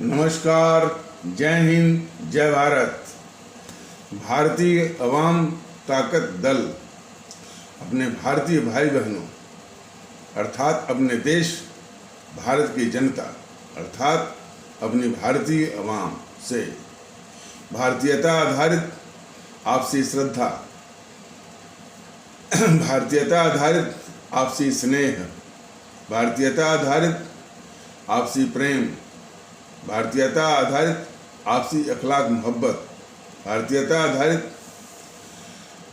नमस्कार, जय हिंद, जय भारत। भारतीय अवाम ताकत दल अपने भारतीय भाई बहनों अर्थात अपने देश भारत की जनता अर्थात अपनी भारतीय अवाम से भारतीयता आधारित आपसी श्रद्धा, भारतीयता आधारित आपसी स्नेह, भारतीयता आधारित आपसी प्रेम, भारतीयता आधारित आपसी अखलाक मोहब्बत, भारतीयता आधारित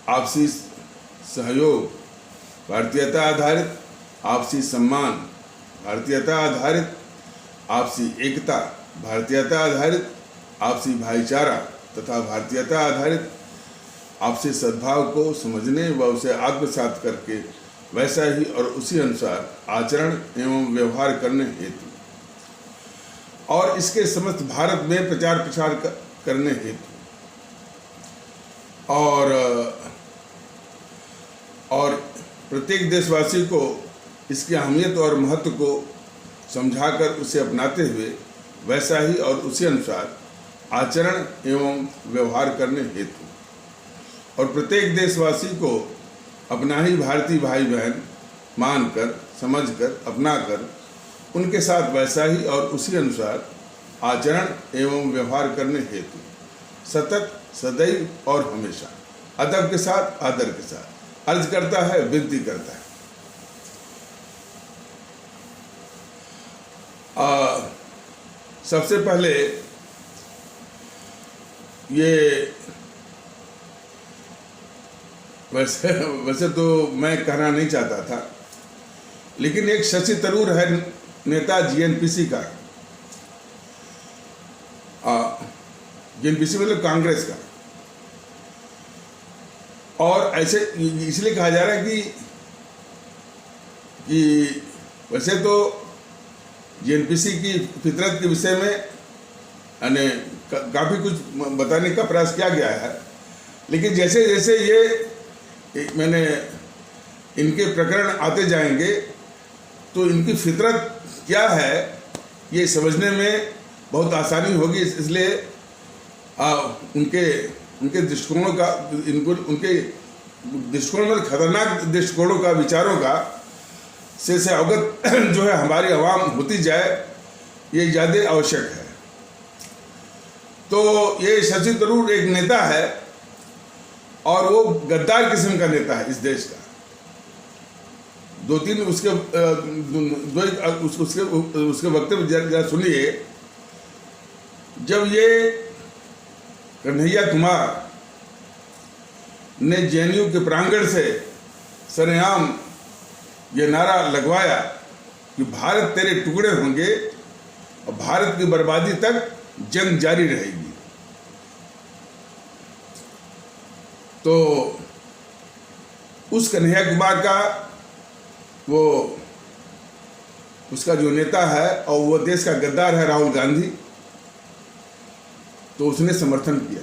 आपसी सहयोग, भारतीयता आधारित आपसी सम्मान, भारतीयता आधारित आपसी एकता, भारतीयता आधारित आपसी भाईचारा तथा भारतीयता आधारित आपसी सद्भाव को समझने व उसे आत्मसात करके वैसा ही और उसी अनुसार आचरण एवं व्यवहार करने हेतु और इसके समस्त भारत में प्रचार प्रसार करने हेतु और प्रत्येक देशवासी को इसकी अहमियत और महत्व को समझाकर उसे अपनाते हुए वैसा ही और उसी अनुसार आचरण एवं व्यवहार करने हेतु और प्रत्येक देशवासी को अपना ही भारतीय भाई बहन मानकर, समझकर, अपनाकर उनके साथ वैसा ही और उसी अनुसार आचरण एवं व्यवहार करने हेतु सतत, सदैव और हमेशा अदब के साथ, आदर के साथ अर्ज करता है, विनती करता है। सबसे पहले ये वैसे तो मैं कहना नहीं चाहता था, लेकिन एक शशि थरूर है नेता जीएनपीसी का, जीएनपीसी मतलब कांग्रेस का, और ऐसे इसलिए कहा जा रहा है कि वैसे तो जीएनपीसी की फितरत के विषय में यानी काफ़ी कुछ बताने का प्रयास किया गया है, लेकिन जैसे जैसे ये मैंने इनके प्रकरण आते जाएंगे तो इनकी फितरत क्या है ये समझने में बहुत आसानी होगी। इसलिए उनके दृष्टिकोणों का उनके दृष्टिकोण में खतरनाक दृष्टिकोणों का, विचारों का से अवगत जो है हमारी आवाम होती जाए, ये ज़्यादा आवश्यक है। तो ये शशि थरूर एक नेता है और वो गद्दार किस्म का नेता है इस देश का। दो तीन उसके वक्तव्य जरा सुनिए। जब ये कन्हैया कुमार ने जेएनयू के प्रांगण से सरेआम ये नारा लगवाया कि भारत तेरे टुकड़े होंगे और भारत की बर्बादी तक जंग जारी रहेगी, तो उस कन्हैया कुमार का वो उसका जो नेता है और वो देश का गद्दार है राहुल गांधी, तो उसने समर्थन किया।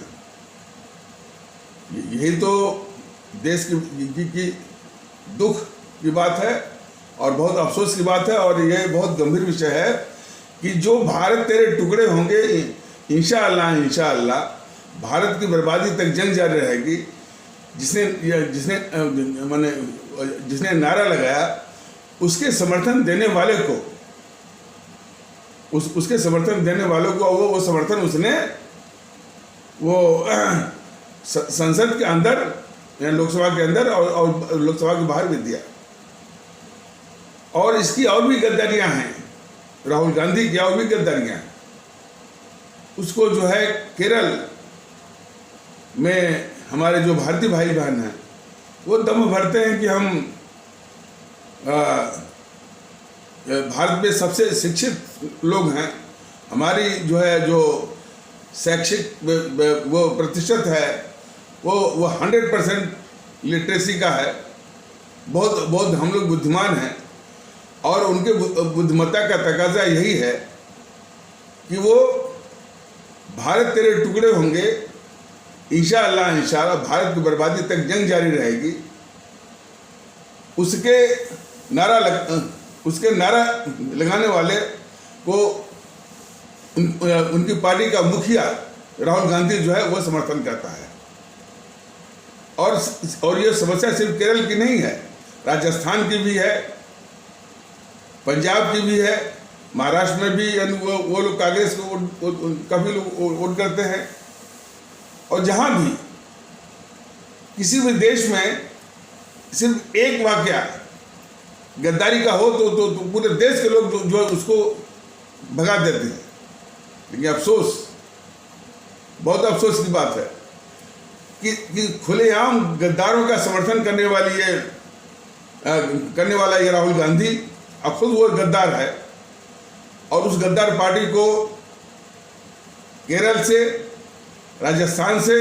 यही तो देश की दुख की बात है और बहुत अफसोस की बात है, और ये बहुत गंभीर विषय है कि जो भारत तेरे टुकड़े होंगे इंशाअल्लाह इंशाअल्लाह भारत की बर्बादी तक जंग जारी रहेगी, जिसने नारा लगाया उसके समर्थन देने वाले को उसके समर्थन देने वालों को वो समर्थन उसने वो संसद के अंदर या लोकसभा के अंदर और लोकसभा के बाहर भी दिया। और इसकी और भी गद्दारियां हैं, राहुल गांधी की और भी गद्दारियां हैं। उसको जो है केरल में हमारे जो भारतीय भाई बहन हैं वो दम भरते हैं कि हम भारत में सबसे शिक्षित लोग हैं, हमारी जो है जो शैक्षिक वो प्रतिशत है वो 100% लिटरेसी का है, बहुत हम लोग बुद्धिमान हैं, और उनके बुद्धिमत्ता का तकाजा यही है कि वो भारत तेरे टुकड़े होंगे इंशाअल्लाह इंशाअल्लाह भारत की बर्बादी तक जंग जारी रहेगी, उसके नारा लगाने वाले को उनकी पार्टी का मुखिया राहुल गांधी जो है वो समर्थन करता है। और ये समस्या सिर्फ केरल की नहीं है, राजस्थान की भी है, पंजाब की भी है, महाराष्ट्र में भी वो लोग कांग्रेस को काफी लोग वोट करते हैं। और जहां भी किसी भी देश में सिर्फ एक वाकया गद्दारी का हो तो पूरे देश के लोग जो उसको भगा देते हैं। लेकिन अफसोस, बहुत अफसोस की बात है कि खुलेआम गद्दारों का समर्थन करने वाला ये राहुल गांधी अब खुद वो गद्दार है। और उस गद्दार पार्टी को केरल से, राजस्थान से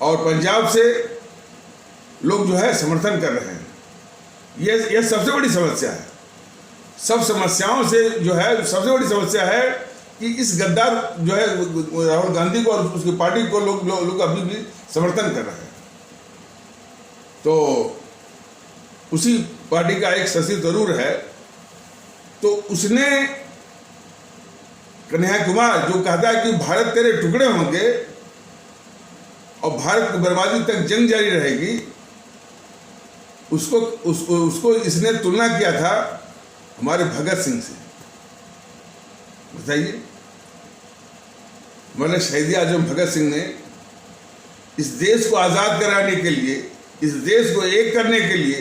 और पंजाब से लोग जो है समर्थन कर रहे हैं। ये सबसे बड़ी समस्या है। सब समस्याओं से जो है सबसे बड़ी समस्या है कि इस गद्दार जो है राहुल गांधी को और उसकी पार्टी को लोग अभी भी समर्थन कर रहे हैं। तो उसी पार्टी का एक शशि थरूर है, तो उसने कन्हैया कुमार जो कहता है कि भारत तेरे टुकड़े होंगे और भारत की बर्बादी तक जंग जारी रहेगी, उसको इसने तुलना किया था हमारे भगत सिंह से। बताइए, मतलब शहीद आजम भगत सिंह ने इस देश को आजाद कराने के लिए, इस देश को एक करने के लिए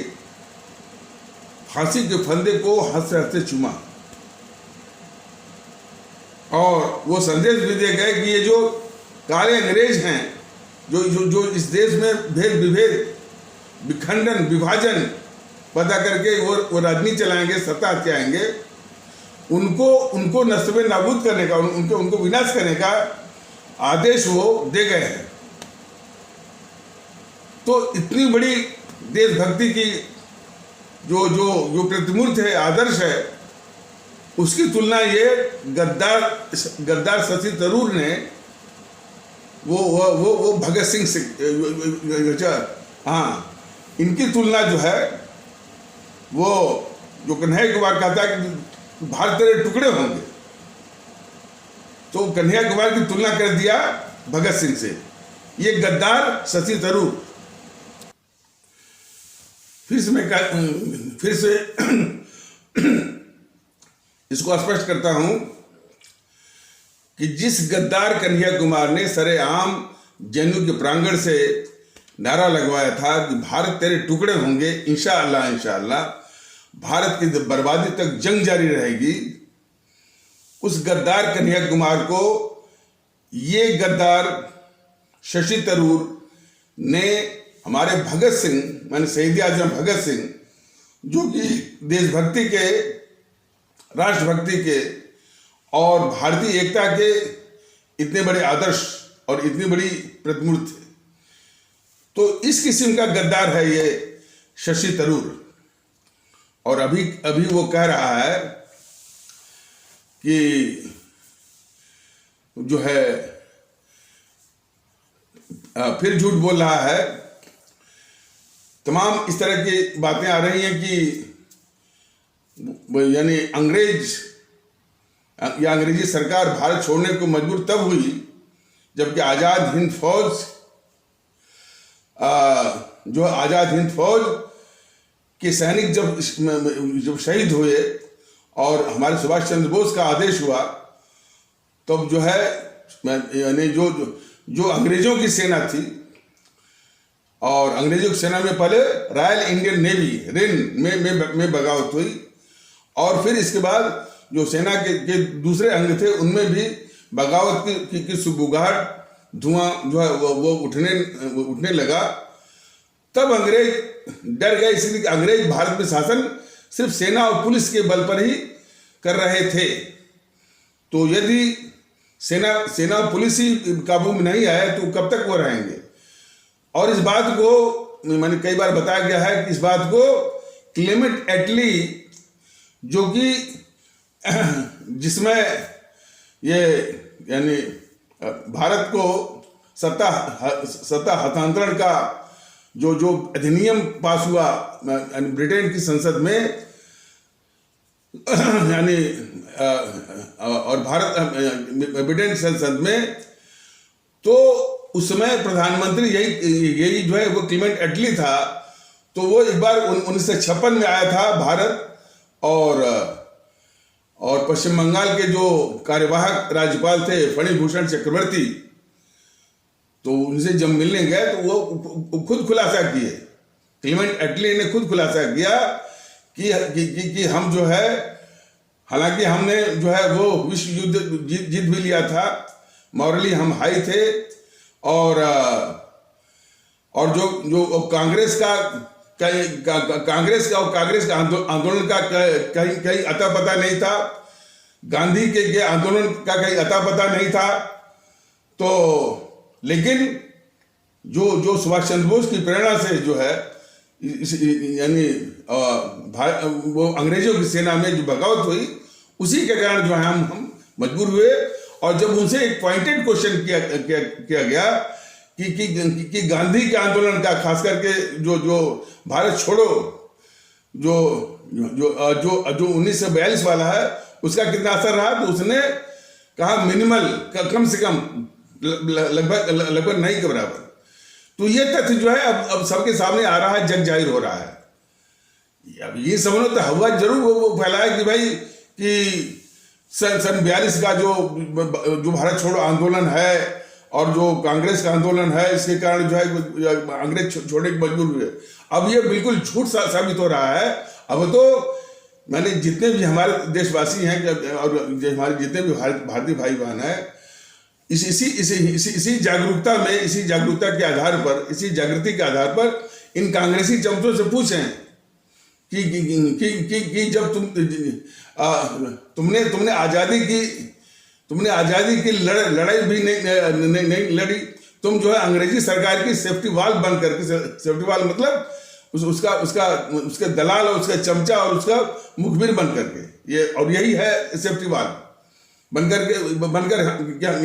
फांसी के फंदे को हंसते हंसते चूमा और वो संदेश भी दे गए कि ये जो काले अंग्रेज हैं, जो इस देश में भेद विभेद, विखंडन, विभाजन पैदा करके वो राजनीति चलाएंगे, सत्ता आएंगे, उनको नस्बे नाबूद करने का, उनको विनाश करने का आदेश वो दे गए हैं। तो इतनी बड़ी देशभक्ति की जो प्रतिमूर्ति है, आदर्श है, उसकी तुलना ये गद्दार शशि थरूर ने वो भगत सिंह से, हाँ, इनकी तुलना जो है वो जो कन्हैया कुमार कहता है कि भारत तेरे टुकड़े होंगे, तो कन्हैया कुमार की तुलना कर दिया भगत सिंह से। ये गद्दार शशि थरूर। फिर से इसको स्पष्ट करता हूं कि जिस गद्दार कन्हैया कुमार ने सरेआम जेएनयू के प्रांगण से नारा लगवाया था कि भारत तेरे टुकड़े होंगे, इंशाअल्लाह भारत की बर्बादी तक जंग जारी रहेगी, उस गद्दार कन्हैया कुमार को ये गद्दार शशि थरूर ने हमारे भगत सिंह, माने शहीद आजम भगत सिंह, जो कि देशभक्ति के, राष्ट्रभक्ति के और भारतीय एकता के इतने बड़े आदर्श और इतनी बड़ी प्रतिमूर्ति थे, तो इस किस्म का गद्दार है ये शशि थरूर। और अभी वो कह रहा है कि जो है फिर झूठ बोल रहा है। तमाम इस तरह की बातें आ रही हैं कि यानी अंग्रेजी सरकार भारत छोड़ने को मजबूर तब हुई जबकि आज़ाद हिंद फौज के सैनिक जब शहीद हुए और हमारे सुभाष चंद्र बोस का आदेश हुआ, तब जो है यानी जो अंग्रेजों की सेना थी, और अंग्रेजों की सेना में पहले रॉयल इंडियन नेवी रेन में बगावत हुई, और फिर इसके बाद जो सेना के दूसरे अंग थे उनमें भी बगावत की सुगबुगाहट, धुआं जो है वो उठने लगा। तब अंग्रेज डर गए, इसलिए अंग्रेज भारत में शासन सिर्फ सेना और पुलिस के बल पर ही कर रहे थे। तो यदि सेना और पुलिस ही काबू में नहीं आए तो कब तक वो रहेंगे। और इस बात को मैंने कई बार बताया गया है कि इस बात को क्लेमेंट एटली, जो कि जिसमें ये यानी भारत को सत्ता हस्तांतरण का जो अधिनियम पास हुआ ब्रिटेन की संसद में, यानी और ब्रिटेन संसद में, तो उस समय प्रधानमंत्री यही जो है वो क्लीमेंट एटली था। तो वो एक बार 1956 में आया था भारत, और पश्चिम बंगाल के जो कार्यवाहक राज्यपाल थे फणिभूषण चक्रवर्ती, तो उनसे जब मिलने गए तो वो खुद खुलासा किए, क्लीमेंट एटली ने खुद खुलासा किया कि हम जो है, हालांकि हमने जो है वो विश्व युद्ध जीत भी लिया था, मॉरली हम हाई थे, और जो कांग्रेस का आंदोलन का कहीं अता पता नहीं था, गांधी के आंदोलन का कहीं अता पता नहीं था। तो लेकिन जो सुभाष चंद्र बोस की प्रेरणा से जो है, यानी वो अंग्रेजों की सेना में जो बगावत हुई, उसी के कारण जो है हम मजबूर हुए। और जब उनसे एक पॉइंटेड क्वेश्चन किया गया कि गांधी के आंदोलन का, खास करके जो भारत छोड़ो जो 1942 वाला है, उसका कितना असर रहा, तो उसने कहा मिनिमल, कम से कम, लगभग नहीं के बराबर। तो ये तथ्य जो है अब सबके सामने आ रहा है, जग जाहिर हो रहा है। अब ये समझो तो हवा जरूर वो फैलाया कि भाई कि सन 42 का जो भारत छोड़ो आंदोलन है और जो कांग्रेस का आंदोलन है, इसके कारण जो है अंग्रेज छोड़ने के मजबूर हुए। अब ये बिल्कुल झूठ साबित हो रहा है। अब तो मैंने जितने भी हमारे देशवासी हैं और हमारे जितने भी भारतीय भाई बहन हैं, इसी जागरूकता में, इसी जागरूकता के आधार पर, इसी जागृति के आधार पर इन कांग्रेसी चमचों से पूछें कि जब तुमने आजादी की लड़ाई भी नहीं लड़ी, तुम जो है अंग्रेजी सरकार की सेफ्टी वाल बन करके, सेफ्टी वाल मतलब उसके दलाल और उसका चमचा और उसका मुखबिर बन करके, ये, और यही है सेफ्टी वाल बनकर क्या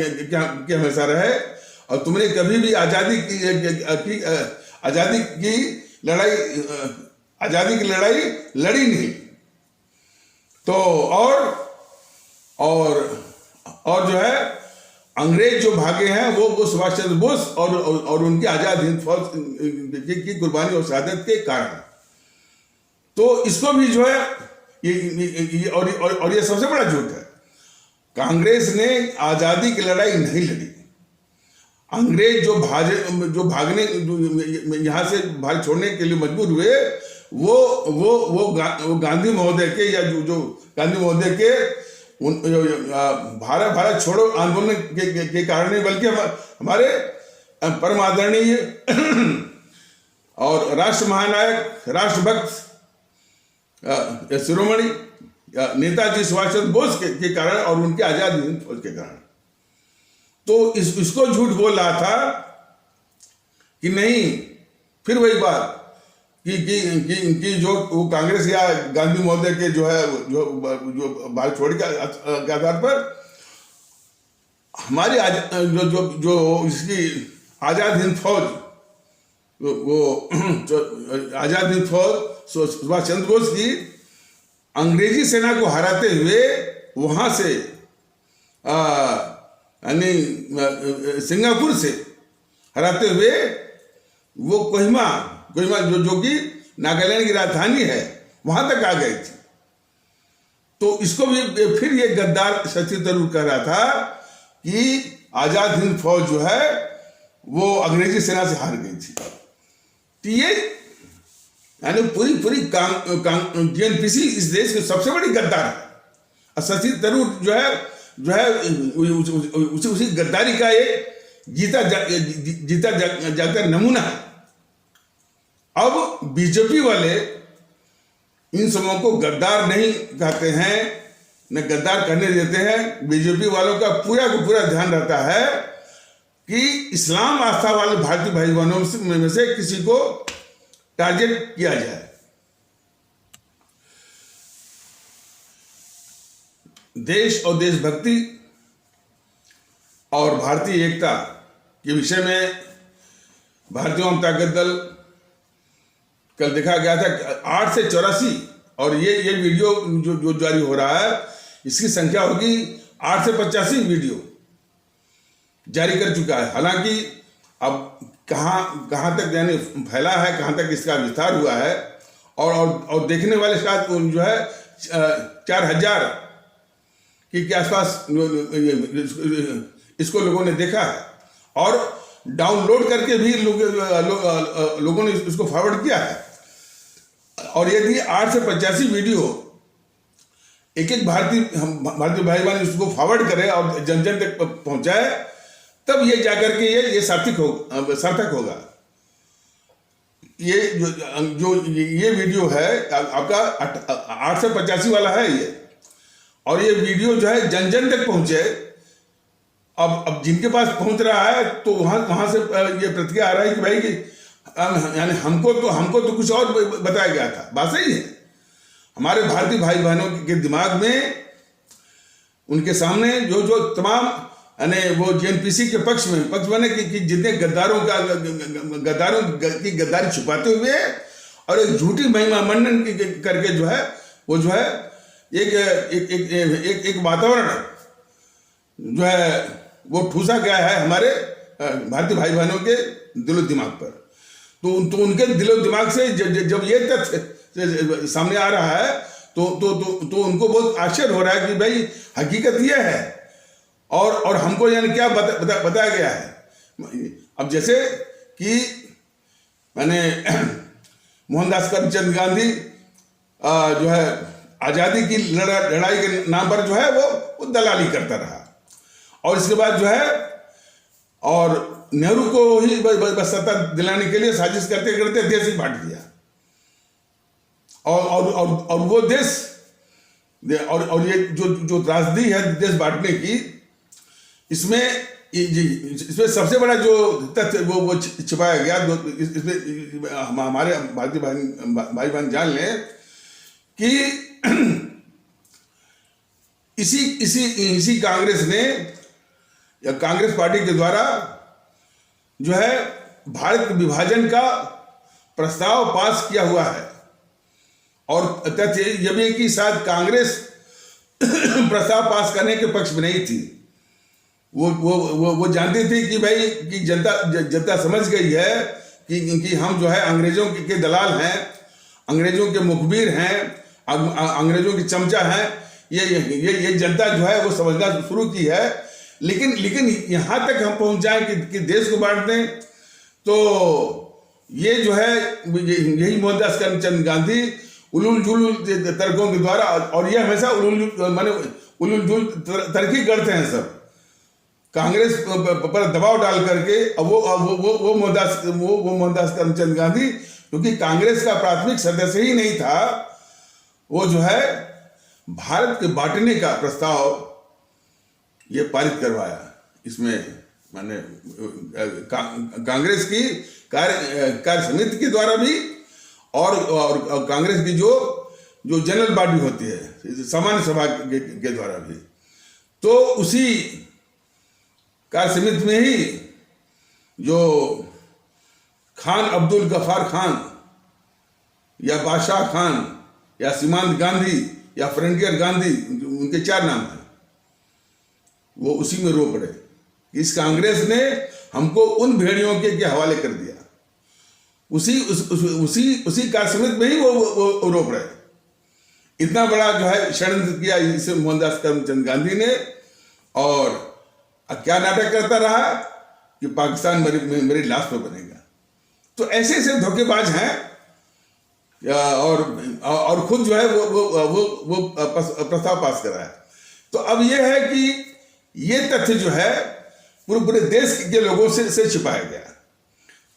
हमेशा रहे। और तुमने कभी भी आजादी की लड़ाई लड़ी नहीं। तो और जो है अंग्रेज जो भागे हैं वो सुभाष चंद्र बोस और उनकी आजाद हिंद फौज की कुर्बानी और शहादत के कारण। तो इसको भी जो है ये सबसे बड़ा झूठ है। कांग्रेस ने आजादी की लड़ाई नहीं लड़ी। अंग्रेज जो भागने यहाँ से भारत छोड़ने के लिए मजबूर हुए, वो गांधी महोदय के, या जो गांधी महोदय के भारत छोड़ो आंदोलन के कारण नहीं, बल्कि हमारे परम आदरणीय और राष्ट्र महानायक, राष्ट्रभक्त, शिरोमणि नेताजी सुभाष चंद्र बोस के कारण और उनके आजाद हिंद फौज के कारण। तो इसको झूठ बोल रहा था कि नहीं, फिर वही बात कि जो कांग्रेस या गांधी महोदय के जो भारत छोड़ के आधार पर हमारी जो इसकी आजाद हिंद फौज, वो आजाद हिंद फौज सुभाष चंद्र बोस की अंग्रेजी सेना को हराते हुए वहां से यानी सिंगापुर से हराते हुए वो कोहिमा जो कि नागालैंड की राजधानी है, वहां तक आ गई थी। तो इसको भी फिर ये गद्दार शशि थरूर कह रहा था कि आजाद हिंद फौज जो है वो अंग्रेजी सेना से हार गई थी। तो ये यानी पूरी जीएनपीसी इस देश की सबसे बड़ी गद्दार है। और शशि थरूर जो है उसी गद्दारी का एक जीता जागता नमूना है। अब बीजेपी वाले इन सबों को गद्दार नहीं कहते हैं, न गद्दार करने देते हैं। बीजेपी वालों का पूरा ध्यान रहता है कि इस्लाम आस्था वाले भारतीय भाई बहनों में से किसी को टारगेट किया जाए। देश और देशभक्ति और भारतीय एकता के विषय में भारतीय जनता दल, कल देखा गया था 8 से 84 और ये वीडियो जो जारी हो रहा है, इसकी संख्या होगी 8 से 85 वीडियो जारी कर चुका है। हालांकि अब कहाँ तक यानी फैला है, कहाँ तक इसका विस्तार हुआ है, और देखने वाले शायद जो है 4000 के आसपास इसको लोगों ने देखा है, और डाउनलोड करके भी लोगों ने इसको फॉरवर्ड किया है। और यदि 8 से 85 वीडियो एक भारतीय भाई बहन इसको फॉरवर्ड करे और जन जन तक पहुंचाए, तब ये जाकर के ये सार्थक होगा। ये जो ये वीडियो है आपका 8 से 85 वाला है ये, और ये वीडियो जो है जन जन तक पहुंचे। अब जिनके पास पहुंच रहा है तो वहां से ये प्रतिक्रिया आ रहा है कि भाई यानी हमको तो कुछ और बताया गया था। बात सही है। हमारे भारतीय भाई बहनों के दिमाग में, उनके सामने जो तमाम यानी वो जेएनपीसी के पक्ष में कि जितने गद्दारों की गद्दारी छुपाते हुए और एक झूठी महिमा मंडन करके जो है वो जो है एक वातावरण जो है वो ठूसा गया है हमारे भारतीय भाई बहनों के दिलो दिमाग पर। तो उनके दिलो दिमाग से जब ये तथ्य सामने आ रहा है तो उनको बहुत आश्चर्य हो रहा है कि भाई हकीकत ये है, और हमको यानी क्या बताया गया है। अब जैसे कि मैंने मोहनदास करमचंद गांधी जो है आज़ादी की लड़ाई के नाम पर जो है वो दलाली करता रहा, और इसके बाद जो है और नेहरू को ही बस सत्ता दिलाने के लिए साजिश करते करते देश ही बांट दिया, और वो देश और ये जो त्रासदी है देश बांटने की, इसमें सबसे बड़ा जो तथ्य वो छिपाया गया, इसमें हमारे भारतीय भाई बहन जान लें कि इसी कांग्रेस ने या कांग्रेस पार्टी के द्वारा जो है भारत विभाजन का प्रस्ताव पास किया हुआ है। और तथ्य यह भी है कि शायद कांग्रेस प्रस्ताव पास करने के पक्ष में नहीं थी। वो जानती थी कि भाई कि जनता समझ गई है कि हम जो है अंग्रेजों के दलाल हैं, अंग्रेजों के मुखबिर हैं, अंग्रेजों के चमचा हैं। ये जनता जो है वो समझना शुरू की है। लेकिन यहाँ तक हम पहुँच जाए कि देश को बांट दें, तो ये जो है यही मोहनदास करमचंद गांधी उलूल जुलूल तर्कों के द्वारा, और ये हमेशा उलूल जुल तरकी करते हैं सब, कांग्रेस पर दबाव डाल करके। अब वो मोहनदास करमचंद गांधी, क्योंकि कांग्रेस का प्राथमिक सदस्य ही नहीं था, वो जो है भारत के बांटने का प्रस्ताव ये पारित करवाया। इसमें माने कांग्रेस की कार्य समिति के द्वारा भी, और कांग्रेस की जो जनरल बॉडी होती है सामान्य सभा के द्वारा भी। तो उसी कार्य समिति में ही जो खान अब्दुल गफ्फार खान या बादशाह खान या सीमांत गांधी या फ्रंटियर गांधी, उनके 4 नाम हैं, वो उसी में रो पड़े। इस कांग्रेस ने हमको उन भेड़ियों के हवाले कर दिया। उसी कार्य समिति में ही वो रो पड़े। इतना बड़ा जो है षड्यंत्र किया इसे मोहनदास करमचंद गांधी ने, और क्या नाटक करता रहा कि पाकिस्तान मेरी लाश पर बनेगा। तो ऐसे धोखेबाज हैं, और खुद जो है वो प्रस्ताव पास करा है। तो अब ये है कि ये तथ्य जो है पूरे देश के लोगों से छिपाया गया।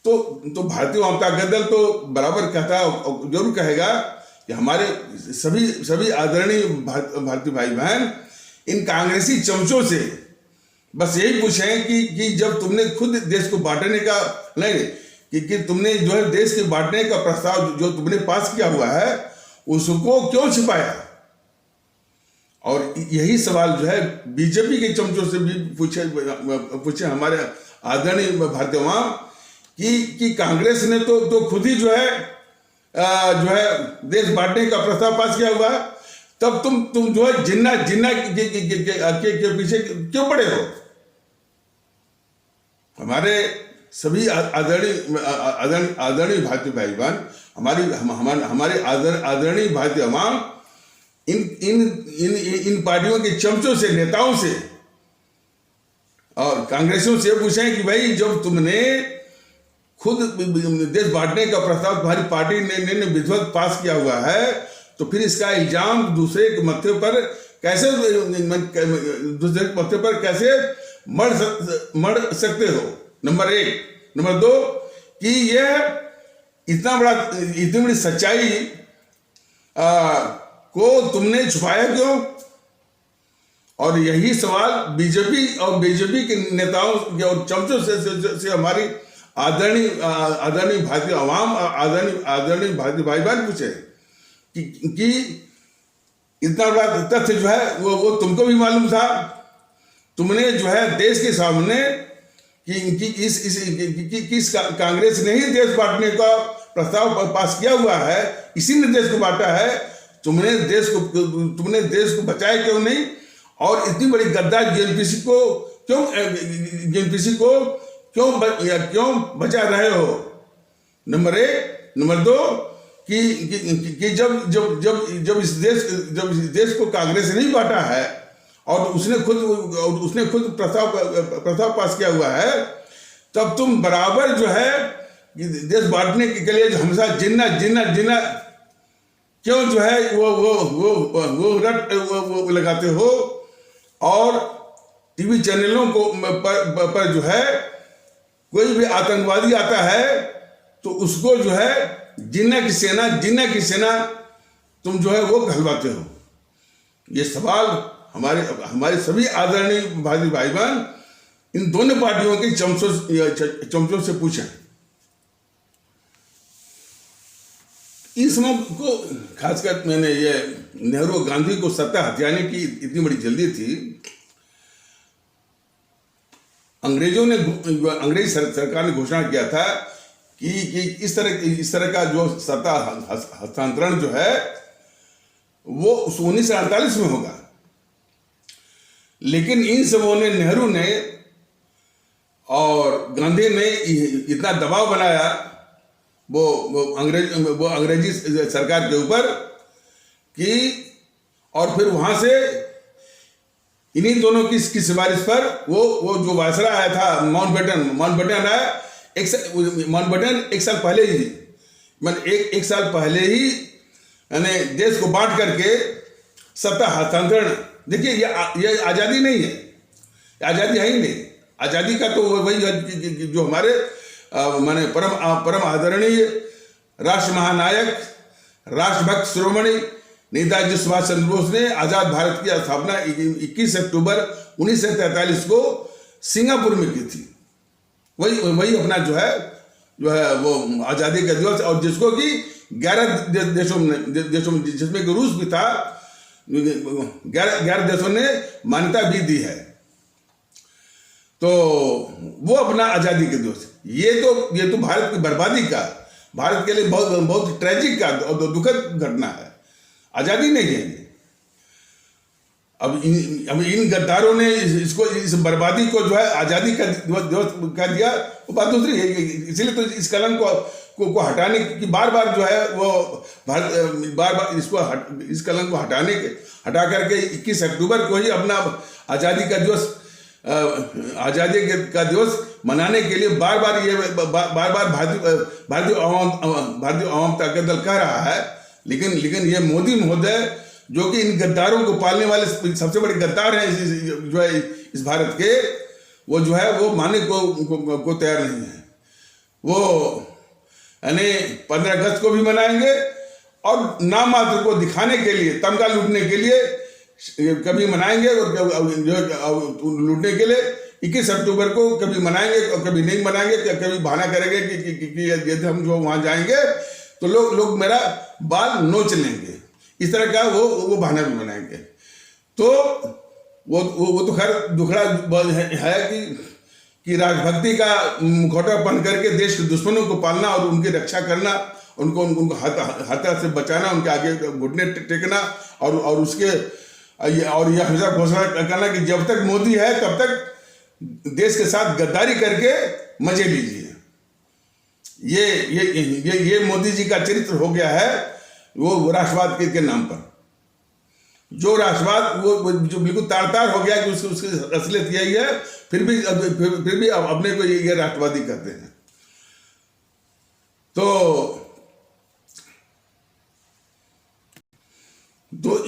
तो भारतीय वामपंथी अकाली दल तो बराबर कहता है, जरूर कहेगा कि हमारे सभी आदरणीय भारतीय भाई बहन इन कांग्रेसी चमचों से बस यही पूछें कि जब तुमने खुद देश को बांटने का नहीं कि तुमने जो है देश के बांटने का प्रस्ताव जो तुमने पास किया हुआ है उसको क्यों छिपाया। और यही सवाल जो है बीजेपी के चमचों से भी पूछे हमारे आदरणीय भारतीय वाम कि कांग्रेस ने तो खुद ही जो है जो है देश बांटने का प्रस्ताव पास किया हुआ है, तब तुम जो है जिन्ना जिन्ना के पीछे क्यों पड़े हो? हमारे सभी आदरणीय भारतीय भाई बहन, हमारे आदरणीय भारतीय अवाम इन पार्टियों के चमचों से, नेताओं से और कांग्रेसियों से पूछें कि भाई जब तुमने खुद देश बांटने का प्रस्ताव तुम्हारी पार्टी ने विधिवत पास किया हुआ है, तो फिर इसका इल्जाम दूसरे के मत्थे पर कैसे मढ़ सकते हो? नंबर एक। नंबर दो कि यह इतनी बड़ी सच्चाई को तुमने छुपाया क्यों? और यही सवाल बीजेपी के नेताओं और चमचों से हमारी आदरणीय भारतीय अवाम, आदरणीय भारतीय भाई बहन पूछे कि इतना बड़ा तथ्य जो है वो तुमको भी मालूम था। तुमने जो है देश के सामने कि कांग्रेस ने ही देश बांटने का प्रस्ताव पास किया हुआ है, इसी ने देश को बांटा है, तुमने देश को बचाया क्यों नहीं? और इतनी बड़ी गद्दार जेएनपीसी को क्यों बचा रहे हो? नंबर एक। नंबर दो कि जब इस देश को कांग्रेस ने नहीं बांटा है और उसने खुद प्रस्ताव पास किया हुआ है, तब तुम बराबर जो है देश बांटने के लिए हमेशा जिन्ना क्यों जो है वो रट लगाते हो? और टीवी चैनलों को पर जो है कोई भी आतंकवादी आता है तो उसको जो है जिन्ना की सेना तुम जो है वो कहलवाते हो। ये सवाल हमारे सभी आदरणीय भारतीय भाई बहन इन दोनों पार्टियों के चमचों से पूछें। इस मौके को खासकर मैंने ये नेहरू गांधी को सत्ता हथियाने की इतनी बड़ी जल्दी थी। अंग्रेज सरकार ने घोषणा किया था कि इस तरह का जो सत्ता हस्तांतरण जो है वो 1948 में होगा। लेकिन इन सबों ने, नेहरू ने और गांधी ने इतना दबाव बनाया वो अंग्रेजी सरकार के ऊपर कि, और फिर वहां से इन्हीं दोनों की सिफारिश पर वो जो वायसराय आया था माउंटबेटन आया। माउंटबेटन एक साल पहले ही, एक साल पहले ही यानी देश को बांट करके सत्ता हस्तांतरण। देखिए ये आज़ादी नहीं है, आज़ादी है ही नहीं। आज़ादी का तो वही जो हमारे माने परम आदरणीय राष्ट्र महानायक, राष्ट्रभक्त शिरोमणि नेताजी सुभाष चंद्र बोस ने आज़ाद भारत की स्थापना 21 अक्टूबर 1943 को सिंगापुर में की थी। वही अपना जो है वो आज़ादी का दिवस, और जिसको कि 11 देशों में जिसमें कि रूस भी था, 11 देशों ने मान्यता भी दी है। तो वो अपना आज़ादी के दिवस, ये तो भारत की बर्बादी का, भारत के लिए बहुत ट्रेजिक का और दुखद घटना है। आज़ादी नहीं है ये। अब इन गद्दारों ने इस बर्बादी को जो है आज़ादी का दिवस कर दिया, वो बात दूसरी है। इसीलिए तो इस कलंक को हटाने की बार जो है वो बार इस कलंक को हटा करके 21 अक्टूबर को ही अपना आज़ादी का दिवस मनाने के लिए बार भारतीय आवाम ताकत दल कह रहा है। लेकिन ये मोदी महोदय जो कि इन गद्दारों को पालने वाले सबसे बड़े गद्दार हैं जो है इस भारत के, वो जो है वो मानने को तैयार नहीं है। वो यानी 15 अगस्त को भी मनाएंगे और नाम मात्र को दिखाने के लिए, तमगा लूटने के लिए कभी मनाएंगे और लूटने के लिए 21 अक्टूबर को कभी मनाएंगे और कभी नहीं मनाएंगे। कभी बहाना करेंगे कि यदि हम जो वहां जाएंगे तो लोग मेरा बाल नोच लेंगे, इस तरह का वो बहाना भी बनाएंगे। तो वो तो खैर दुखड़ा है कि राजभक्ति का मुखौटा पहन करके देश के दुश्मनों को पालना और उनकी रक्षा करना उनको उनको हत्या से बचाना, उनके आगे घुटने टेकना और उसके और ये हमेशा घोषणा करना कि जब तक मोदी है तब तक देश के साथ गद्दारी करके मजे लीजिए। ये मोदी जी का चरित्र हो गया है, वो राष्ट्रवाद के नाम पर। जो राष्ट्रवाद वो जो बिल्कुल तार हो गया कि उसकी असलियत यही है, फिर भी अपने को ये राष्ट्रवादी कहते हैं। तो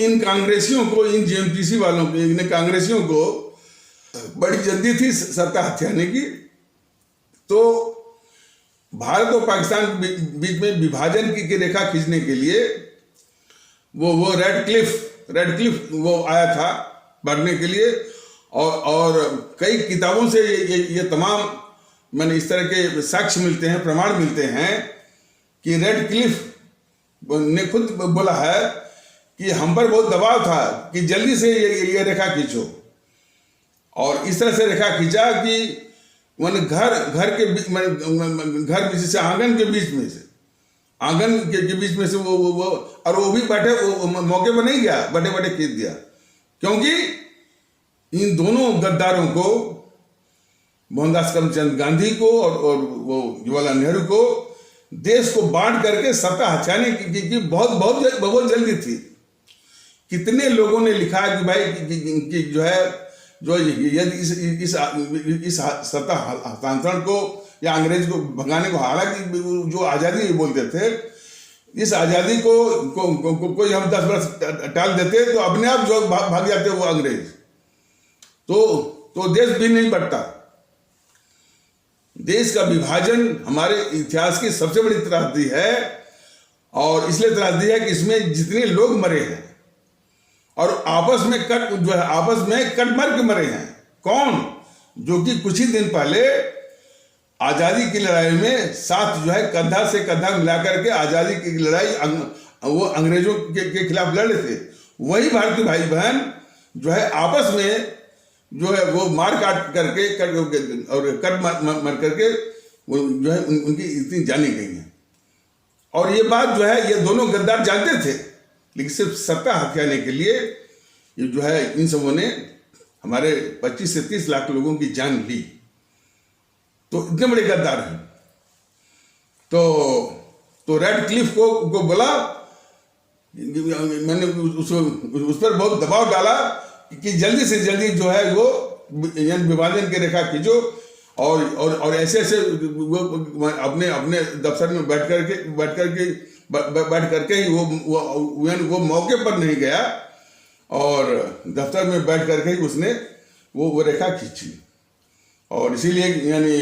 इन कांग्रेसियों को, इन जेएमटीसी वालों को, इन कांग्रेसियों को बड़ी जल्दी थी सत्ता हथियाने की। तो भारत और पाकिस्तान के बीच में विभाजन की रेखा खींचने के लिए वो रेड क्लिफ वो आया था पढ़ने के लिए, और कई किताबों से ये तमाम मैंने इस तरह के साक्ष्य मिलते हैं, प्रमाण मिलते हैं कि रेड क्लिफ ने खुद बोला है कि हम पर बहुत दबाव था कि जल्दी से ये रेखा खींचो, और इस तरह से रेखा खींचा कि मैंने घर बीच से आंगन के बीच में से, आंगन के बीच में से वो और वो भी बैठे, वो मौके पर नहीं गया, बैठे खींच दिया। क्योंकि इन दोनों गद्दारों को, मोहनदास करमचंद गांधी को और वो जवाहरलाल नेहरू को, देश को बांट करके सत्ता हथियाने की बहुत जल्दी थी। कितने लोगों ने लिखा कि भाई कि जो है, जो यदि इस सत्ता हस्तांतरण को या अंग्रेज को भगाने को, हालांकि जो आज़ादी बोलते थे, इस आज़ादी को कोई हम 10 वर्ष टाल देते तो अपने आप जो भाग जाते वो अंग्रेज, तो देश भी नहीं बढ़ता। देश का विभाजन हमारे इतिहास की सबसे बड़ी त्रासदी है, और इसलिए त्रासदी है कि इसमें जितने लोग मरे हैं और आपस में कट मर के मरे हैं। कौन? जो कि कुछ ही दिन पहले आजादी की लड़ाई में साथ जो है कंधा से कंधा मिलाकर के आजादी की लड़ाई वो अंग्रेजों के खिलाफ लड़े थे। वही भारतीय भाई बहन जो है आपस में जो है वो मार काट करके और कट मर करके वो जो है उनकी इतनी जानी गई है। और ये बात जो है ये दोनों गद्दार जानते थे, लेकिन सिर्फ सत्ता हथियाने के लिए ये जो है इन सबों ने हमारे 25 से 30 लाख लोगों की जान ली। तो इतने बड़े गद्दार हैं। तो रेड क्लिफ को बोला, मैंने उस पर बहुत दबाव डाला कि जल्दी से जल्दी जो है वो विभाजन की रेखा खींचो, और ऐसे वो अपने दफ्तर में बैठ करके ही वो मौके पर नहीं गया, और दफ्तर में बैठ करके ही उसने वो रेखा खींची। और इसीलिए यानी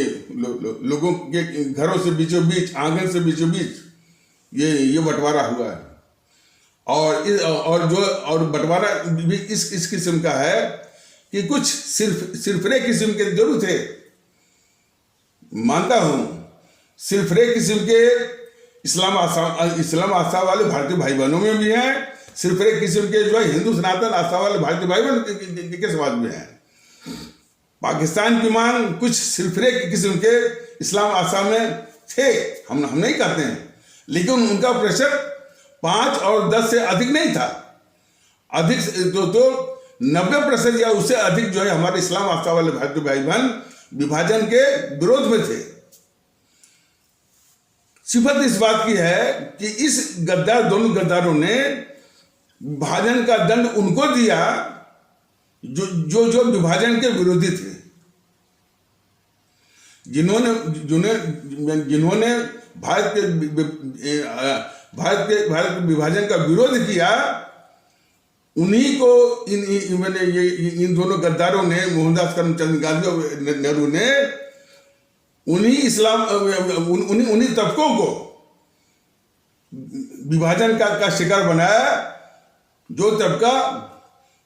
लोगों के घरों से बीचों बीच, आंगन से बीचों बीच ये बंटवारा हुआ है। और बंटवारा भी इस किस्म का है कि कुछ सिरफरे किस्म के जरूर थे, मानता हूं, सिरफरे किस्म के इस्लाम आस्था वाले भारतीय भाई बहनों में भी हैं, सिरफरे किस्म के जो है हिंदू सनातन आस्था वाले भारतीय भाई बहन के समाज में हैं। पाकिस्तान की मांग कुछ सिरफरे किस्म के इस्लाम आस्था में थे, हम नहीं कहते हैं, लेकिन उनका प्रेशर 5 और 10 से अधिक नहीं था। अधिक तो 90% या उससे अधिक जो है हमारे इस्लाम आस्था वाले भारतीय भाई बहन विभाजन के विरोध में थे। सिफत इस बात की है कि इस दोनों गद्दारों ने विभाजन का दंड उनको दिया जो विभाजन के विरोधी थे, जिन्होंने भारत के विभाजन का विरोध किया। उन्हीं को इन दोनों गद्दारों ने, मोहनदास करमचंद गांधी और नेहरू ने, उन्हीं तबकों को विभाजन का शिकार बनाया, जो तबका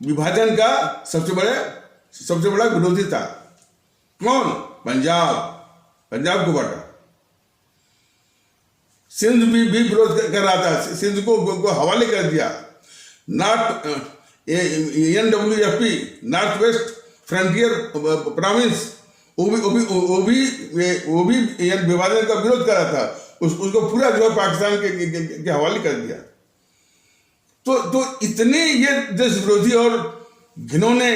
विभाजन का सबसे बड़ा विरोधी था। कौन? पंजाब को बांटा। सिंध भी विरोध कर रहा था, सिंध को हवाले कर दिया। NWFP, north west frontier province, वो भी विभाजन का विरोध कर रहा था, उसको पूरा जो है पाकिस्तान के हवाले कर दिया। तो इतने ये देश विरोधी और घिनौने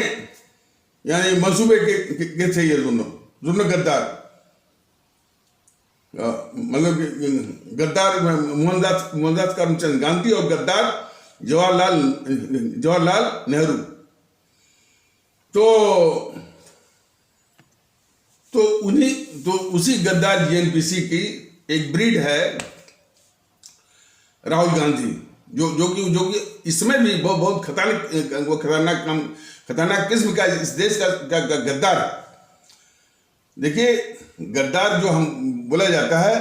यानी मंसूबे के थे ये दोनों गद्दार, मतलब गद्दार मोहनदास करमचंद गांधी और गद्दार जवाहरलाल नेहरू। तो उसी गद्दार जीएनपीसी की एक ब्रीड है राहुल गांधी, जो कि इसमें भी बहुत खतरनाक किस्म का इस देश का गद्दार है। देखिए, गद्दार जो हम बोला जाता है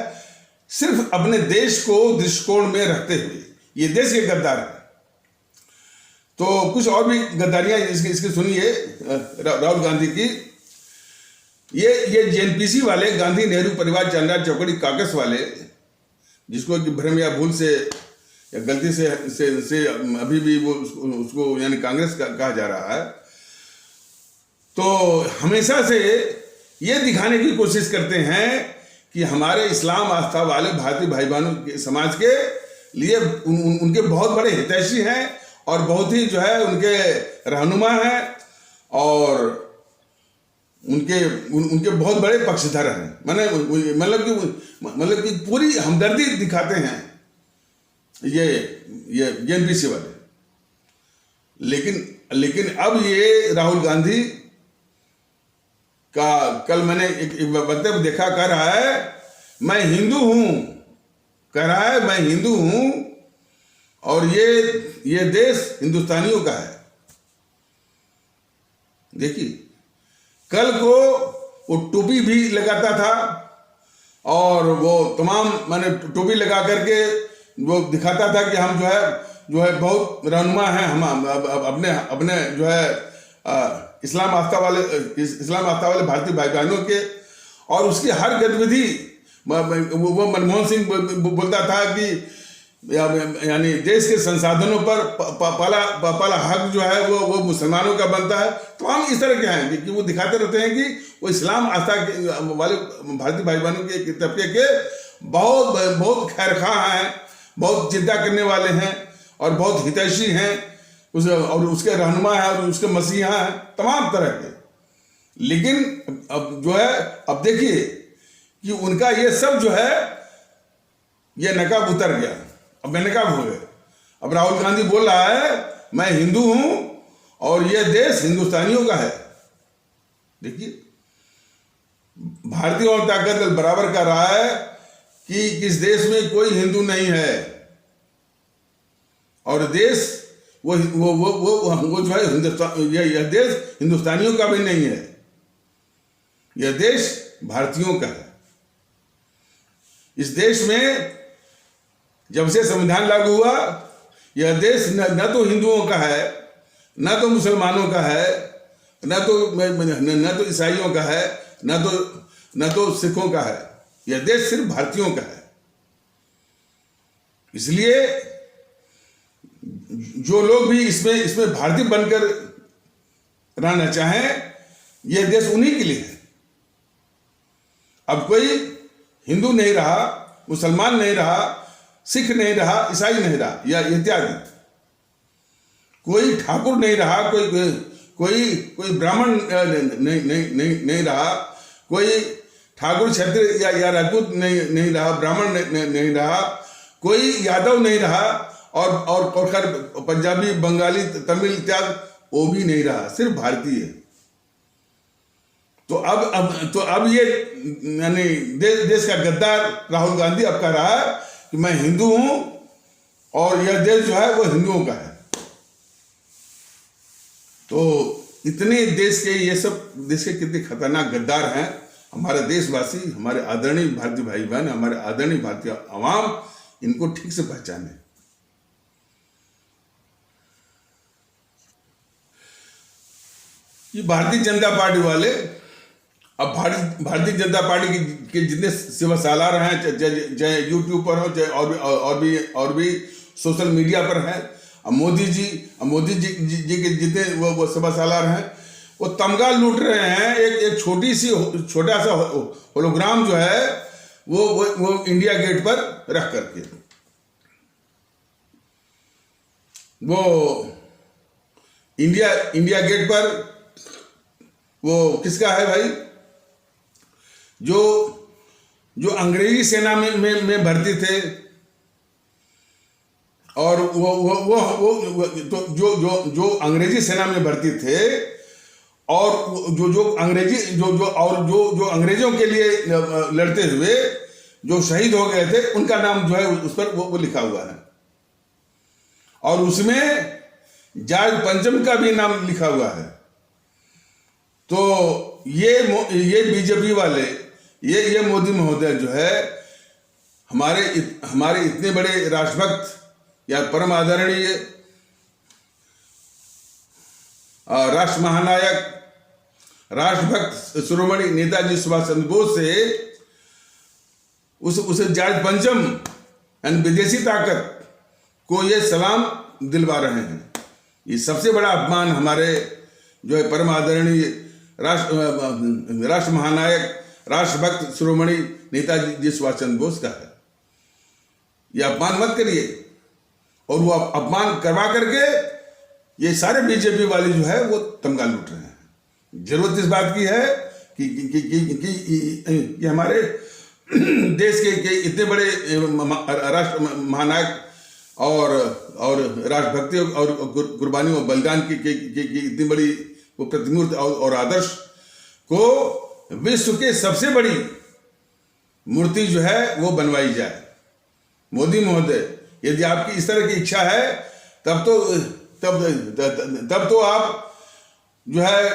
सिर्फ अपने देश को दृष्टिकोण में रखते हुए, ये देश के गद्दार है। तो कुछ और भी गद्दारियां इसकी सुनिए राहुल गांधी की। ये जीएनपीसी वाले गांधी नेहरू परिवार चंद्रा चौकड़ी काकस वाले, जिसको कि भ्रम या भूल से या गलती से अभी भी वो उसको यानी कांग्रेस कहा जा रहा है, तो हमेशा से ये दिखाने की कोशिश करते हैं कि हमारे इस्लाम आस्था वाले भारतीय भाई बहनों के समाज के लिए उनके बहुत बड़े हितैषी हैं और बहुत ही जो है उनके रहनुमा हैं और उनके बहुत बड़े पक्षधर हैं। मतलब कि पूरी हमदर्दी दिखाते हैं ये जीएनपीसी वाले। लेकिन अब ये राहुल गांधी का कल मैंने एक वक्तव्य देखा, कह रहा है मैं हिंदू हूं, कह रहा है मैं हिंदू हूं और ये देश हिंदुस्तानियों का है। देखिए, कल को वो टोपी भी लगाता था और वो तमाम मैंने टोपी लगा करके वो दिखाता था कि हम जो है बहुत रहनुमा हैं, हम अपने जो है इस्लाम आस्था वाले भारतीय भाई बहनों के। और उसकी हर गतिविधि वो मनमोहन सिंह बोलता था कि यानी देश के संसाधनों पर पहला हक जो है वो मुसलमानों का बनता है। तो हम इस तरह के हैं कि वो दिखाते रहते हैं कि वो इस्लाम आस्था वाले भारतीय भाई बहनों के तबके के बहुत खैरख्वाह हैं, बहुत चिंता करने वाले हैं और बहुत हितैषी हैं, और उसके रहनुमा हैं और उसके मसीहा हैं, तमाम तरह के। लेकिन अब जो है, अब देखिए कि उनका ये सब जो है ये नकाब उतर गया, अब बेनकाब हो गए। अब राहुल गांधी बोल रहा है मैं हिंदू हूं और ये देश हिंदुस्तानियों का है। देखिए, भारतीय जनता दल बराबर कर रहा है कि इस देश में कोई हिंदू नहीं है और देश वो जो है हिंदुस्तान, यह देश हिंदुस्तानियों का भी नहीं है, यह देश भारतीयों का है। इस देश में जब से संविधान लागू हुआ, यह देश न तो हिंदुओं का है, न तो मुसलमानों का है, न तो ईसाइयों का है, न तो सिखों का है। यह देश सिर्फ भारतीयों का है। इसलिए जो लोग भी इसमें भारतीय बनकर रहना चाहें, यह देश उन्हीं के लिए है। अब कोई हिंदू नहीं रहा, मुसलमान नहीं रहा, सिख नहीं रहा, ईसाई नहीं रहा, या इत्यादि। कोई ठाकुर नहीं रहा, कोई ब्राह्मण नहीं रहा, कोई ठाकुर क्षत्रिय या राजपूत नहीं रहा, ब्राह्मण नहीं रहा, कोई यादव नहीं रहा, और खैर पंजाबी, बंगाली, तमिल इत्यादि वो भी नहीं रहा, सिर्फ भारतीय। तो अब ये यानी देश का गद्दार राहुल गांधी अब कह रहा है कि मैं हिंदू हूं और यह देश जो है वो हिंदुओं का है। तो इतने देश के ये सब देश के कितने खतरनाक गद्दार हैं। हमारे देशवासी, हमारे आदरणीय भारतीय भाई बहन, हमारे आदरणीय भारतीय आवाम इनको ठीक से पहचाने। ये भारतीय जनता पार्टी वाले, अब भारतीय जनता पार्टी के जितने सेवा सालार हैं, चाहे यूट्यूब पर हो, चाहे और भी सोशल मीडिया पर हैं, अब मोदी जी के जितने वो सेवा सालार हैं, वो तमगा लूट रहे हैं। एक छोटा सा होलोग्राम जो है वो इंडिया गेट पर रख करके, वो इंडिया गेट पर वो किसका है भाई? जो अंग्रेजी सेना में भर्ती थे, और वो तो जो अंग्रेजी सेना में भर्ती थे, और जो अंग्रेजों के लिए लड़ते हुए जो शहीद हो गए थे, उनका नाम जो है उस पर वो लिखा हुआ है, और उसमें जॉर्ज पंचम का भी नाम लिखा हुआ है। तो ये बीजेपी वाले, ये मोदी महोदय जो है हमारे इतने बड़े राष्ट्रभक्त या परम आदरणीय राष्ट्र महानायक, राष्ट्रभक्त शिरोमणि नेताजी सुभाष चंद्र बोस से उसे जॉर्ज पंचम यानी विदेशी ताकत को ये सलाम दिलवा रहे हैं। ये सबसे बड़ा अपमान हमारे जो है परम आदरणीय राष्ट्र महानायक, राष्ट्रभक्त शिरोमणि नेताजी सुभाष चंद्र बोस का है। ये अपमान मत करिए, और वो अपमान करवा करके ये सारे बीजेपी वाले जो है वो तमगा लूट रहे हैं। जरूरत इस बात की है कि हमारे देश के इतने बड़े राष्ट्र महानायक और राष्ट्रभक्ति और कुर्बानी और बलिदान की इतनी बड़ी वो प्रतिमूर्ति और आदर्श को विश्व के सबसे बड़ी मूर्ति जो है वो बनवाई जाए। मोदी महोदय, यदि आपकी इस तरह की इच्छा है, तब तो आप जो है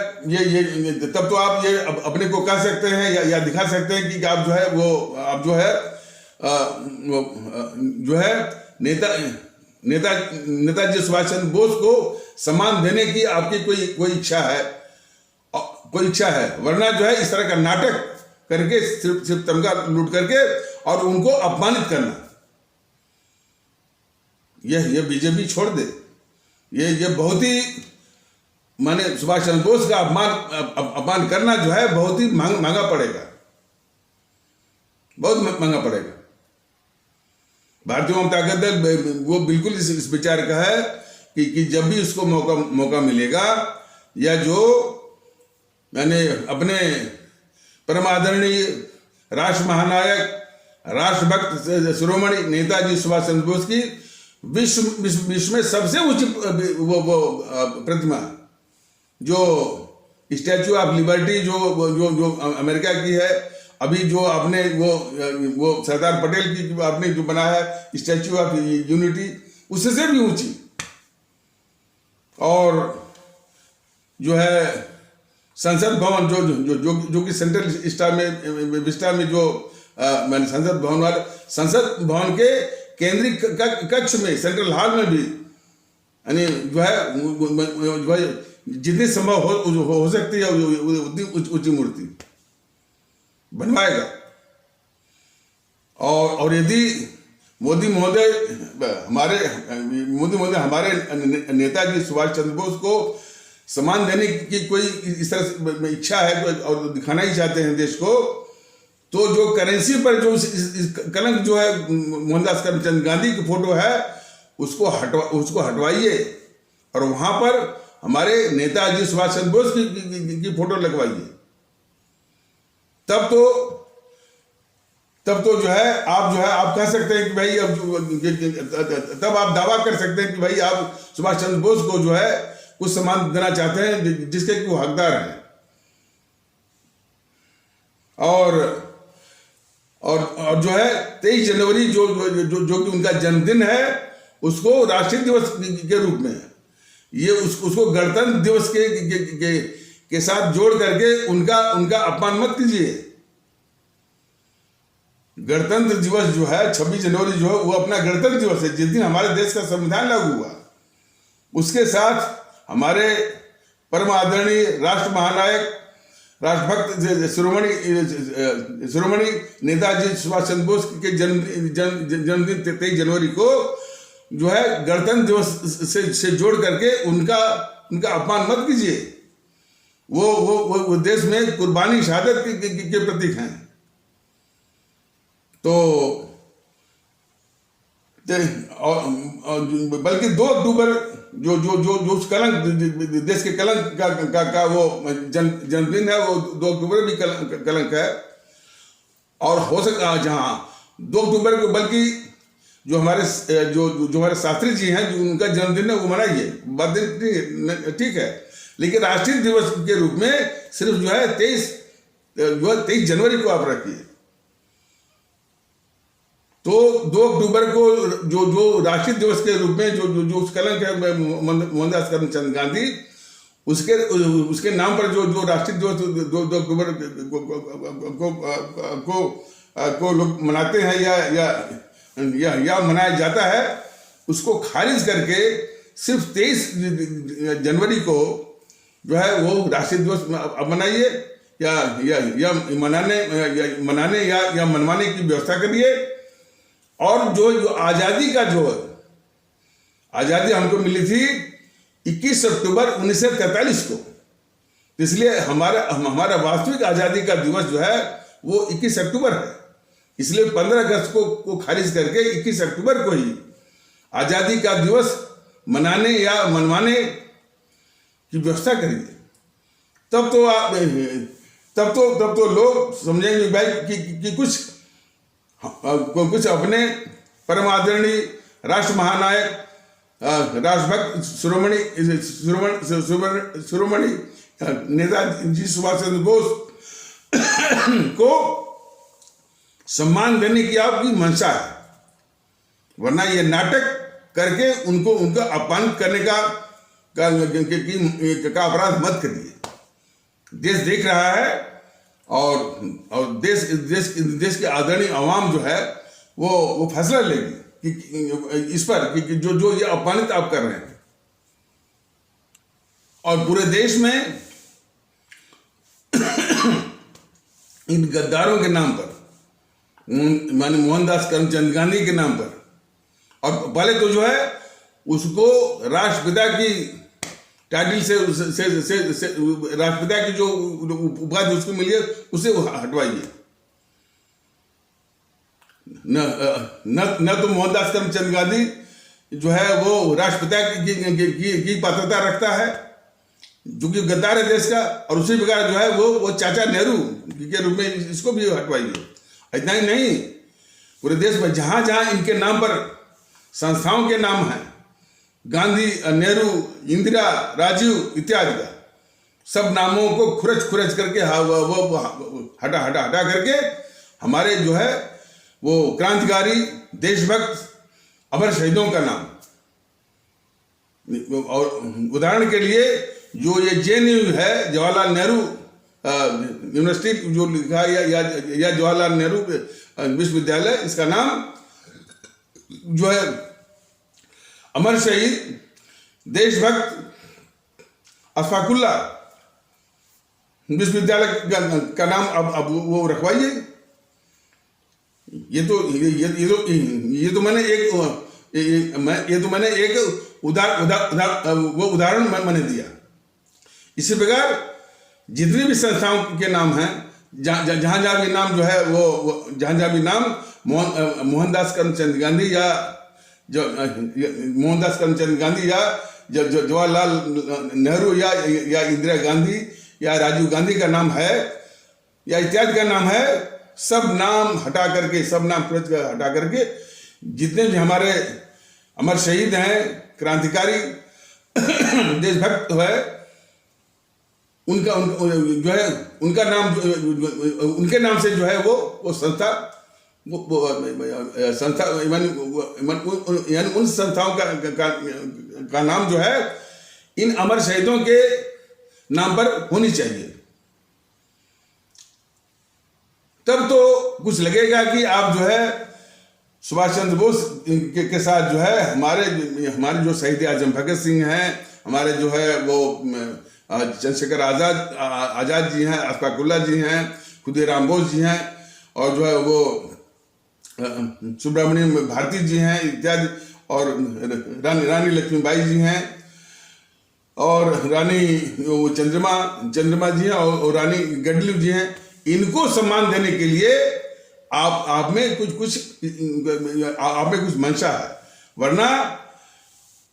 तब तो आप ये अपने को कह सकते हैं या दिखा सकते हैं कि आप जो है नेताजी सुभाष चंद्र बोस को सम्मान देने की आपकी कोई इच्छा है, वरना जो है इस तरह का नाटक करके सिर्फ तमगा लूट करके और उनको अपमानित करना, यह बीजेपी छोड़ दे। ये बहुत ही, माने सुभाष चंद्र बोस का अपमान करना जो है बहुत ही महंगा पड़ेगा, बहुत महंगा पड़ेगा। भारतीय जनता दल वो बिल्कुल इस विचार का है कि जब भी उसको मौका मिलेगा, या जो मैंने अपने परम आदरणीय राष्ट्र महानायक, राष्ट्रभक्त शिरोमणि नेताजी सुभाष चंद्र बोस की विश्व में सबसे ऊंची वो प्रतिमा, जो स्टैचू ऑफ लिबर्टी जो अमेरिका की है, अभी जो आपने वो सरदार पटेल की आपने जो बनाया है स्टैचू ऑफ यूनिटी, उससे भी ऊंची, और जो है संसद भवन जो कि सेंट्रल विस्टा में जो मैंने संसद भवन के केंद्रीय कक्ष में, सेंट्रल हॉल में भी, यानी जो है जितनी संभव हो सकती है उतनी ऊंची मूर्ति बनवाएगा। और यदि मोदी महोदय हमारे नेताजी सुभाष चंद्र बोस को सम्मान देने की कोई इस तरह से इच्छा है और दिखाना ही चाहते हैं देश को, तो जो करेंसी पर जो कलंक जो है मोहनदास करमचंद गांधी की फोटो है, उसको हटवाइए, और वहां पर हमारे नेताजी सुभाष चंद्र बोस की फोटो लगवाइए। तब तो जो है आप कह सकते हैं कि भाई तब आप दावा कर सकते हैं कि भाई आप सुभाष चंद्र बोस को जो है कुछ सम्मान देना चाहते हैं जिसके कि वो हकदार हैं। और जो है 23 जनवरी जो कि उनका जन्मदिन है, उसको राष्ट्रीय दिवस के रूप में ये उसको गणतंत्र दिवस के साथ जोड़ करके उनका अपमान मत कीजिए। गणतंत्र दिवस जो है 26 जनवरी जो है वो अपना गणतंत्र दिवस है, जिस दिन हमारे देश का संविधान लागू हुआ। उसके साथ हमारे परम आदरणीय राष्ट्र महानायक, राष्ट्रभक्त शिरोमणि नेताजी सुभाष चंद्र बोस के जन्मदिन 23 जनवरी को जो है गणतंत्र दिवस से जोड़ करके उनका अपमान मत कीजिए। वो देश में कुर्बानी शहादत के प्रतीक हैं। तो बल्कि 2 अक्टूबर जो जो जो जो उस कलंक, देश के कलंक का वो जन्मदिन है, वो 2 अक्टूबर भी कलंक है। और हो सकता जहाँ 2 अक्टूबर को, बल्कि जो हमारे शास्त्री जी हैं, जो उनका जन्मदिन है वो मनाइए, बात ठीक है, लेकिन राष्ट्रीय दिवस के रूप में सिर्फ जो है 23 जनवरी को आप रखिए। तो 2 अक्टूबर को जो राष्ट्रीय दिवस के रूप में जो उस कलंक है मोहनदास करमचंद गांधी, उसके नाम पर जो राष्ट्रीय दिवस 2 अक्टूबर को लोग मनाते हैं या मनाया जाता है, उसको खारिज करके सिर्फ 23 जनवरी को जो है वो राष्ट्रीय दिवस मनाइए या मनाने या मनवाने की व्यवस्था करिए। और जो आज़ादी का आज़ादी हमको मिली थी 21 अक्टूबर 1943 को, इसलिए हमारा वास्तविक आज़ादी का दिवस जो है वो 21 अक्टूबर है। इसलिए 15 अगस्त को खारिज करके 21 अक्टूबर को ही आज़ादी का दिवस मनाने या मनवाने की व्यवस्था करिए। तब तो लोग समझेंगे भाई कि कुछ अपने परम आदरणीय राष्ट्र महानायक राष्ट्रभक्त शिरोमणि नेताजी सुभाष चंद्र बोस को सम्मान देने की आपकी मंशा है, वरना ये नाटक करके उनका अपमानित करने का अपराध मत करिए। देश देख रहा है और देश के आदरणीय आवाम जो है वो फैसला लेगी कि इस पर कि जो ये अपमानित आप कर रहे हैं। और पूरे देश में इन गद्दारों के नाम पर, माने मोहनदास करमचंद गांधी के नाम पर, और पहले तो जो है उसको राष्ट्रपिता की टाइटल से राष्ट्रपिता की जो उपाधि उसको मिली है उसे हटवाइए। न तो मोहनदास करमचंद गांधी जो है वो राष्ट्रपिता की पात्रता रखता है, जो कि गद्दार है देश का, और उसी प्रकार जो है वो चाचा नेहरू के रूप में इसको भी हटवाइए। इतना ही नहीं, पूरे देश में जहां जहां इनके नाम पर संस्थाओं के नाम हैं, गांधी, नेहरू, इंदिरा, राजीव इत्यादि का, सब नामों को खुरच करके वो हटा करके हमारे जो है वो क्रांतिकारी, देशभक्त, अमर शहीदों का नाम। और उदाहरण के लिए जो ये JNU है, जवाहरलाल नेहरू यूनिवर्सिटी जो लिखा या जवाहरलाल नेहरू विश्वविद्यालय, इसका नाम जो है अमर शहीद देशभक्त अशफाकुल्ला विश्वविद्यालय का नाम अब वो रखवाइए। ये तो मैंने एक उदाहरण मैंने दिया। इसी प्रकार जितने भी संस्थाओं के नाम हैं, जहां भी नाम जो है वो जहां भी नाम मोहनदास करमचंद गांधी या जवाहरलाल नेहरू या इंदिरा गांधी या राजीव गांधी का नाम है या इत्यादि का नाम है, सब नाम हटा करके, सब नाम हटा करके जितने भी हमारे अमर शहीद हैं, क्रांतिकारी, देशभक्त है, उनका नाम, उनके नाम से जो है वो संस्था, यानी उन संस्थाओं का नाम जो है इन अमर शहीदों के नाम पर होनी चाहिए। तब तो कुछ लगेगा कि आप जो है सुभाष चंद्र बोस के साथ जो है हमारे जो शहीद आजम भगत सिंह हैं, हमारे जो है वो चंद्रशेखर आजाद जी हैं, अशफाकुल्ला जी हैं, खुदीराम बोस जी हैं, और जो है वो सुब्रमण्यम भारती जी हैं इत्यादि, और रानी लक्ष्मीबाई जी हैं, और रानी चंद्रमा जी हैं, और रानी गडलिव जी हैं। इनको सम्मान देने के लिए आप में कुछ आप में कुछ मंशा है, वरना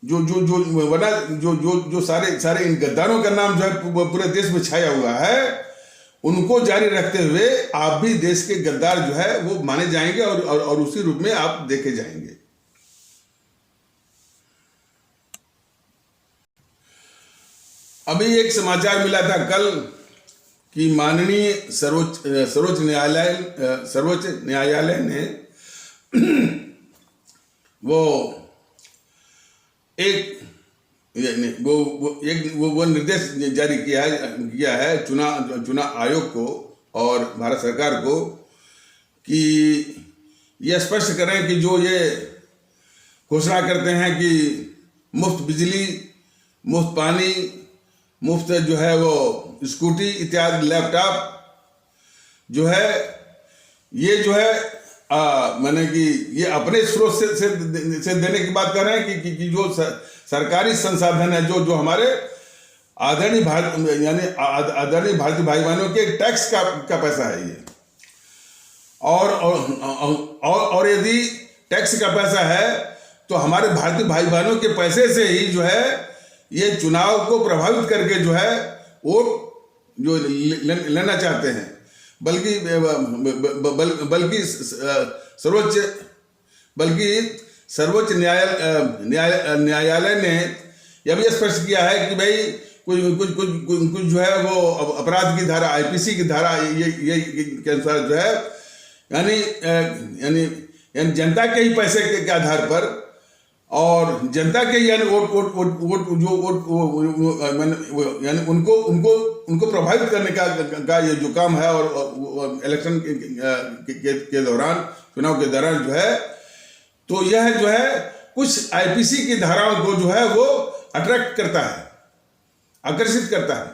जो सारे इन गद्दारों का नाम जो है पूरे देश में छाया हुआ है, उनको जारी रखते हुए आप भी देश के गद्दार जो है वो माने जाएंगे और उसी रूप में आप देखे जाएंगे। अभी एक समाचार मिला था कल कि माननीय सर्वोच्च न्यायालय ने वो निर्देश जारी किया है चुनाव आयोग को और भारत सरकार को कि यह स्पष्ट करें कि जो ये घोषणा करते हैं कि मुफ्त बिजली, मुफ्त पानी, मुफ्त जो है वो स्कूटी इत्यादि, लैपटॉप जो है, ये जो है मैंने कि ये अपने स्रोत से देने की बात कर रहे हैं कि जो सरकारी संसाधन है, जो हमारे आदरणीय भारतीय भाई बहनों के टैक्स का पैसा है ये, और यदि टैक्स का पैसा है तो हमारे भारतीय भाई बहनों के पैसे से ही जो है ये चुनाव को प्रभावित करके जो है वोट जो लेना चाहते हैं, बल्कि सर्वोच्च न्यायालय ने यह भी स्पष्ट किया है कि भाई कुछ जो है वो अपराध की धारा, आईपीसी की धारा ये के अनुसार जो है यानी जनता के ही पैसे के आधार पर और जनता के यानी यानी उनको प्रभावित करने का ये जो काम है, और इलेक्शन के दौरान, चुनाव के दौरान जो है, तो यह जो है कुछ आईपीसी की धाराओं को जो है वो अट्रैक्ट करता है, आकर्षित करता है।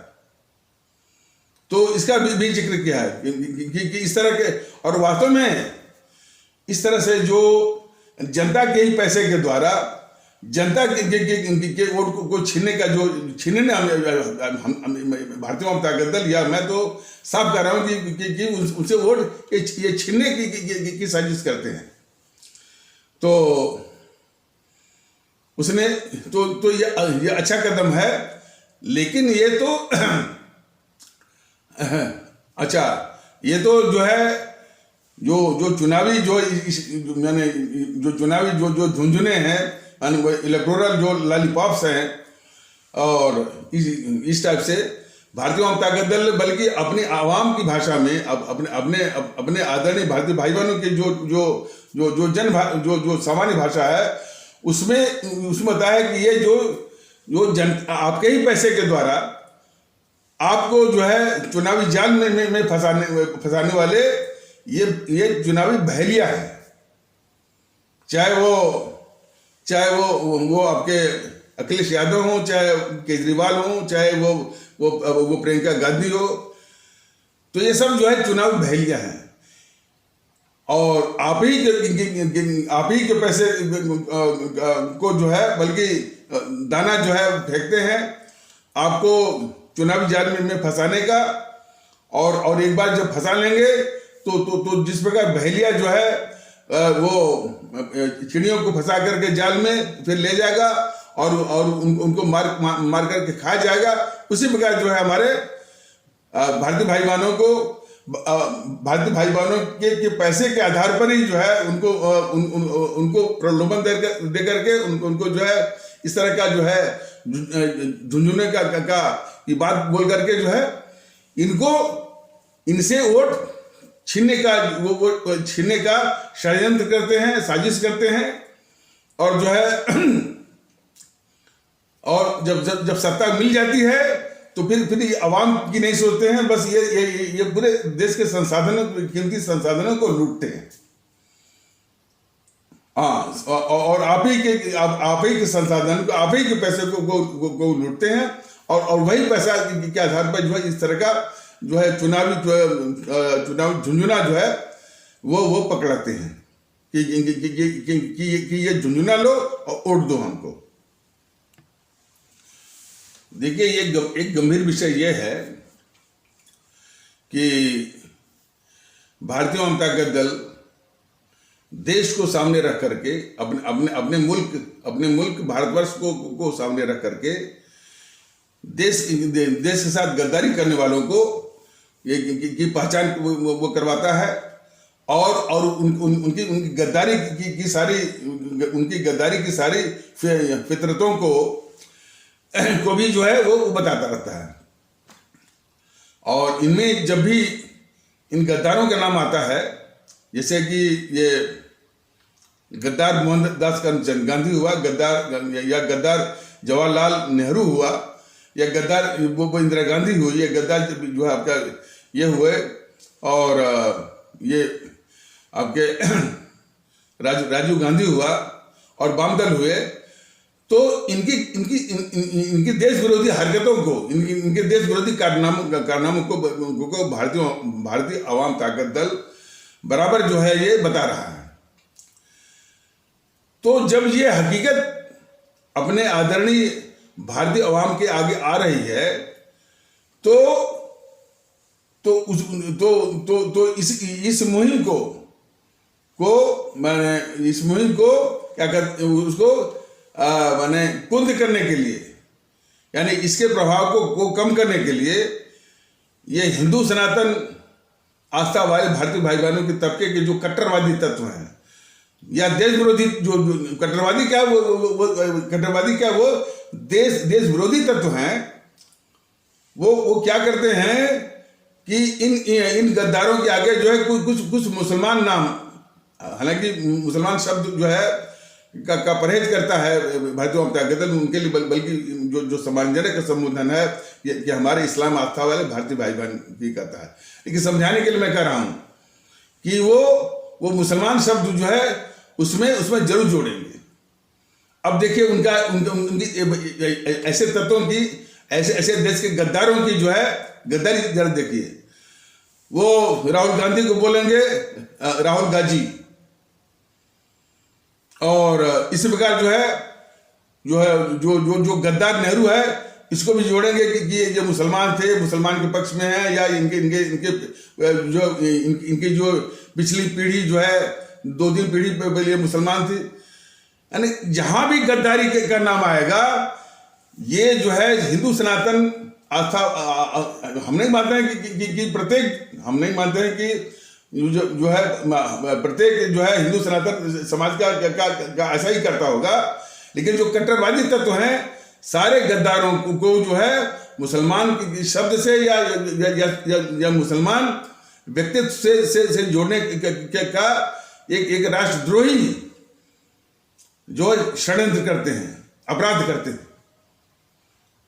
तो इसका भी जिक्र किया है कि इस तरह के, और वास्तव में इस तरह से जो जनता के ही पैसे के द्वारा जनता के वोट को छीनने का जो छीनने भारतीय जनता दल या मैं तो साफ कर रहा हूं कि उनसे वोट ये छीनने की साजिश करते हैं। तो उसने तो ये अच्छा कदम है, लेकिन ये तो अच्छा, ये तो जो है जो चुनावी जो चुनावी जो झुंझुने हैं, इलेक्टोरल जो लॉलीपॉप्स हैं, और इस टाइप से भारतीय जनता दल बल्कि अपनी आवाम की भाषा में अपने आदरणीय भारतीय भाई बहनों की जो सामान्य भाषा है उसमें बताया कि ये जो आपके ही पैसे के द्वारा आपको जो है चुनावी जाल में फंसाने वाले ये चुनावी बहेलिया है, चाहे वो आपके अखिलेश यादव हो, चाहे केजरीवाल हो, चाहे वो प्रियंका गांधी हो, तो ये सब जो है चुनावी बहेलिया है। और आप ही के पैसे को जो है बल्कि दाना जो है फेंकते हैं आपको चुनावी जाल में फंसाने का, और एक बार जब फंसा लेंगे तो जिस प्रकार बहेलिया जो है वो चिड़ियों को फंसा करके जाल में फिर ले जाएगा और उनको मार करके खा जाएगा, उसी प्रकार जो है हमारे भारतीय भाई बहनों के पैसे के आधार पर ही जो है उनको प्रलोभन दे करके उनको जो है इस तरह का जो है झुंझुने का ये बात बोल करके जो है इनसे वोट छीनने का षड्यंत्र करते हैं, साजिश करते हैं। और जो है और जब सत्ता मिल जाती है तो फिर आवाम की नहीं सोचते हैं, बस ये पूरे देश के कीमती संसाधनों को लूटते हैं। हाँ, और आप ही के संसाधन को, आप ही के पैसे को लूटते हैं, और वही पैसा के आधार पर जो है इस तरह का जो है चुनावी झुंझुना जो है वो पकड़ाते हैं कि ये झुंझुना लो और वोट दो हमको। देखिए, ये एक गंभीर विषय ये है कि भारतीय जनता दल देश को सामने रख करके, अपने अपने अपने मुल्क भारतवर्ष को सामने रख करके देश के साथ गद्दारी करने वालों को की पहचान वो करवाता है, और उनकी गद्दारी उनकी गद्दारी की सारी फितरतों को भी जो है वो बताता रहता है। और इनमें जब भी इन गद्दारों का नाम आता है, जैसे कि ये गद्दार मोहनदास करमचंद गांधी हुआ, गद्दार जवाहरलाल नेहरू हुआ, या गद्दार वो इंदिरा गांधी हुई, या गद्दार जो है आपका ये हुए, और ये आपके राजीव गांधी हुआ, और वामदल हुए। तो इनकी देश विरोधी हरकतों को, इनके देश विरोधी कारनामों को भारतीय आवाम ताकत दल बराबर जो है ये बता रहा है। तो जब ये हकीकत अपने आदरणीय भारतीय आवाम के आगे आ रही है, तो इस मुहिम को क्या करते, उसको माने कुंद करने के लिए, यानी इसके प्रभाव को कम करने के लिए, ये हिंदू सनातन आस्था वाले भारतीय भाई बहनों के तबके के जो कट्टरवादी तत्व हैं, या देश विरोधी जो कट्टरवादी क्या वो देश विरोधी तत्व हैं, वो क्या करते हैं कि इन गद्दारों के आगे जो है कुछ मुसलमान नाम, हालांकि मुसलमान शब्द जो है का परहेज करता है भारतीय जनता दल उनके लिए, बल्कि जो सम्मानजनक संबोधन है कि हमारे इस्लाम आस्था वाले भारतीय भाई बहन की कहता है। लेकिन समझाने के लिए मैं कह रहा हूं कि वो मुसलमान शब्द जो है उसमें जरूर जोड़ेंगे। अब देखिए उनकी ऐसे तत्वों की, ऐसे देश के गद्दारों की जो है गद्दारी जरा देखिए। वो राहुल गांधी को बोलेंगे राहुल गाजी, और इसी प्रकार जो गद्दार नेहरू है, इसको भी जोड़ेंगे कि ये जो मुसलमान थे, मुसलमान के पक्ष में है, या इनकी जो पिछली पीढ़ी जो है 2-3 पीढ़ी पहले मुसलमान थी। यानी जहां भी गद्दारी का नाम आएगा, ये जो है हिंदू सनातन आस्था, हम नहीं मानते हैं कि प्रत्येक, हम नहीं मानते हैं कि जो है प्रत्येक जो है हिंदू सनातन समाज का ऐसा ही करता होगा। लेकिन जो कट्टरवादी तत्व हैं, सारे गद्दारों को जो है मुसलमान के शब्द से या मुसलमान व्यक्तित्व से जोड़ने का एक राष्ट्रद्रोही जो षड्यंत्र करते हैं, अपराध करते हैं।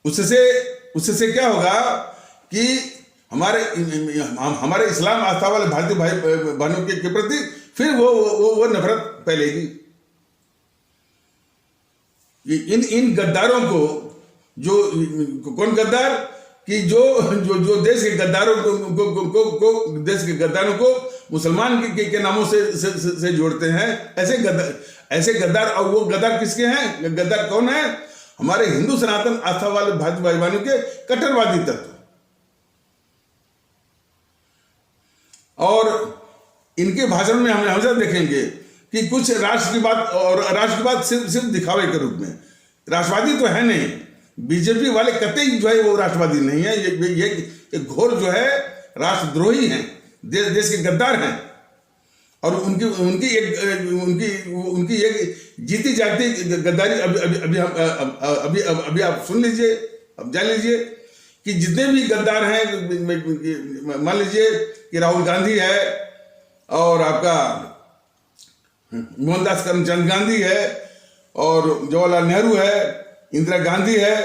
उससे क्या होगा कि हमारे इस्लाम आस्था वाले भारतीय भाई बहनों के प्रति फिर वो नफरत फैलेगी। इन गद्दारों को, जो कौन गद्दार कि जो देश के गद्दारों को देश के गद्दारों को मुसलमान के नामों से जोड़ते हैं, ऐसे गद्दार। और वो गद्दार किसके हैं? गद्दार कौन है? हमारे हिंदू सनातन आस्था वाले भारतीय भाई बहनों के कट्टरवादी तत्व। और इनके भाषण में हम हमेशा देखेंगे कि कुछ राष्ट्र की बात, और राष्ट्र की बात सिर्फ दिखावे के रूप में। राष्ट्रवादी तो है नहीं, बीजेपी वाले कतई जो है वो राष्ट्रवादी नहीं है, ये घोर जो है राष्ट्रद्रोही हैं, देश के गद्दार हैं। और उनकी एक जीती जागती गद्दारी अभी आप सुन लीजिए, अब जान लीजिए कि जितने भी गद्दार हैं, मान लीजिए कि राहुल गांधी है, और आपका मोहनदास करमचंद गांधी है, और जवाहरलाल नेहरू है, इंदिरा गांधी है,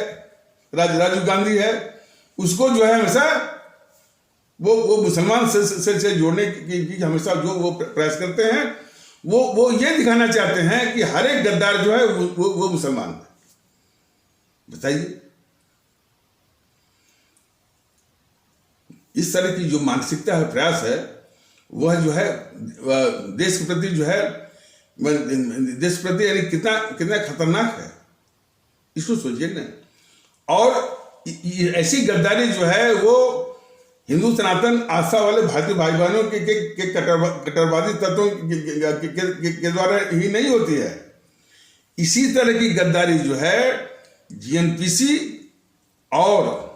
राजीव गांधी है, उसको जो है हमेशा वो मुसलमान से जोड़ने की हमेशा जो वो प्रयास करते हैं, वो ये दिखाना चाहते हैं कि हर एक गद्दार जो है वो मुसलमान है। बताइए, इस तरह की जो मानसिकता है, प्रयास है, वह जो है देश के प्रति जो है, देश के प्रति यानी कितना खतरनाक है, इसको सोचिए ना। और ऐसी गद्दारी जो है वो हिंदू सनातन आस्था वाले भारतीय भाई बहनों के कट्टरवादी तत्वों के द्वारा ही नहीं होती है। इसी तरह की गद्दारी जो है जीएनपीसी और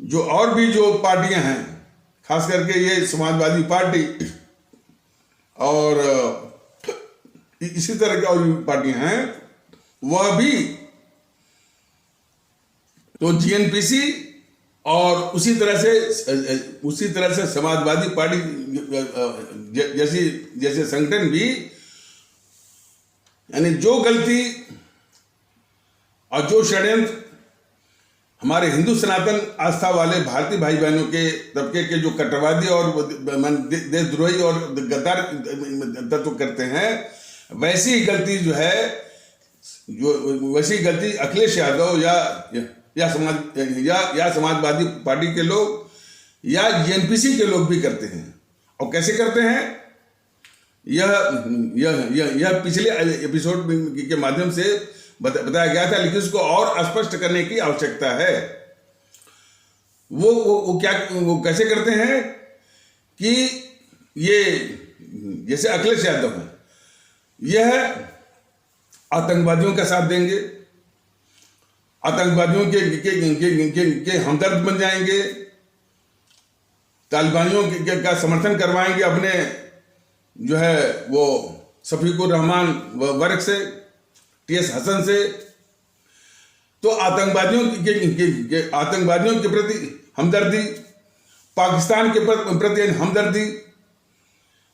जो पार्टियां हैं, खास करके ये समाजवादी पार्टी और इसी तरह की और भी पार्टियां हैं, वह भी तो जीएनपीसी और उसी तरह से समाजवादी पार्टी जैसे संगठन भी, यानी जो गलती और जो षड्यंत्र हमारे हिंदू सनातन आस्था वाले भारतीय भाई बहनों के तबके के जो कट्टरवादी और देशद्रोही और गद्दार तत्व करते हैं, वैसी ही गलती जो है, वैसी गलती अखिलेश यादव या समाजवादी पार्टी के लोग या जीएनपीसी के लोग भी करते हैं। और कैसे करते हैं, यह पिछले एपिसोड के माध्यम से बताया गया था, लेकिन उसको और स्पष्ट करने की आवश्यकता है। वो कैसे करते हैं कि ये जैसे अखिलेश यादव है, यह आतंकवादियों का साथ देंगे, आतंकवादियों के हमदर्द बन जाएंगे, तालिबानियों का समर्थन करवाएंगे अपने जो है वो शफीकुर रहमान वर्ग से, टीएस हसन से। तो आतंकवादियों के प्रति हमदर्दी, पाकिस्तान के प्रति हमदर्दी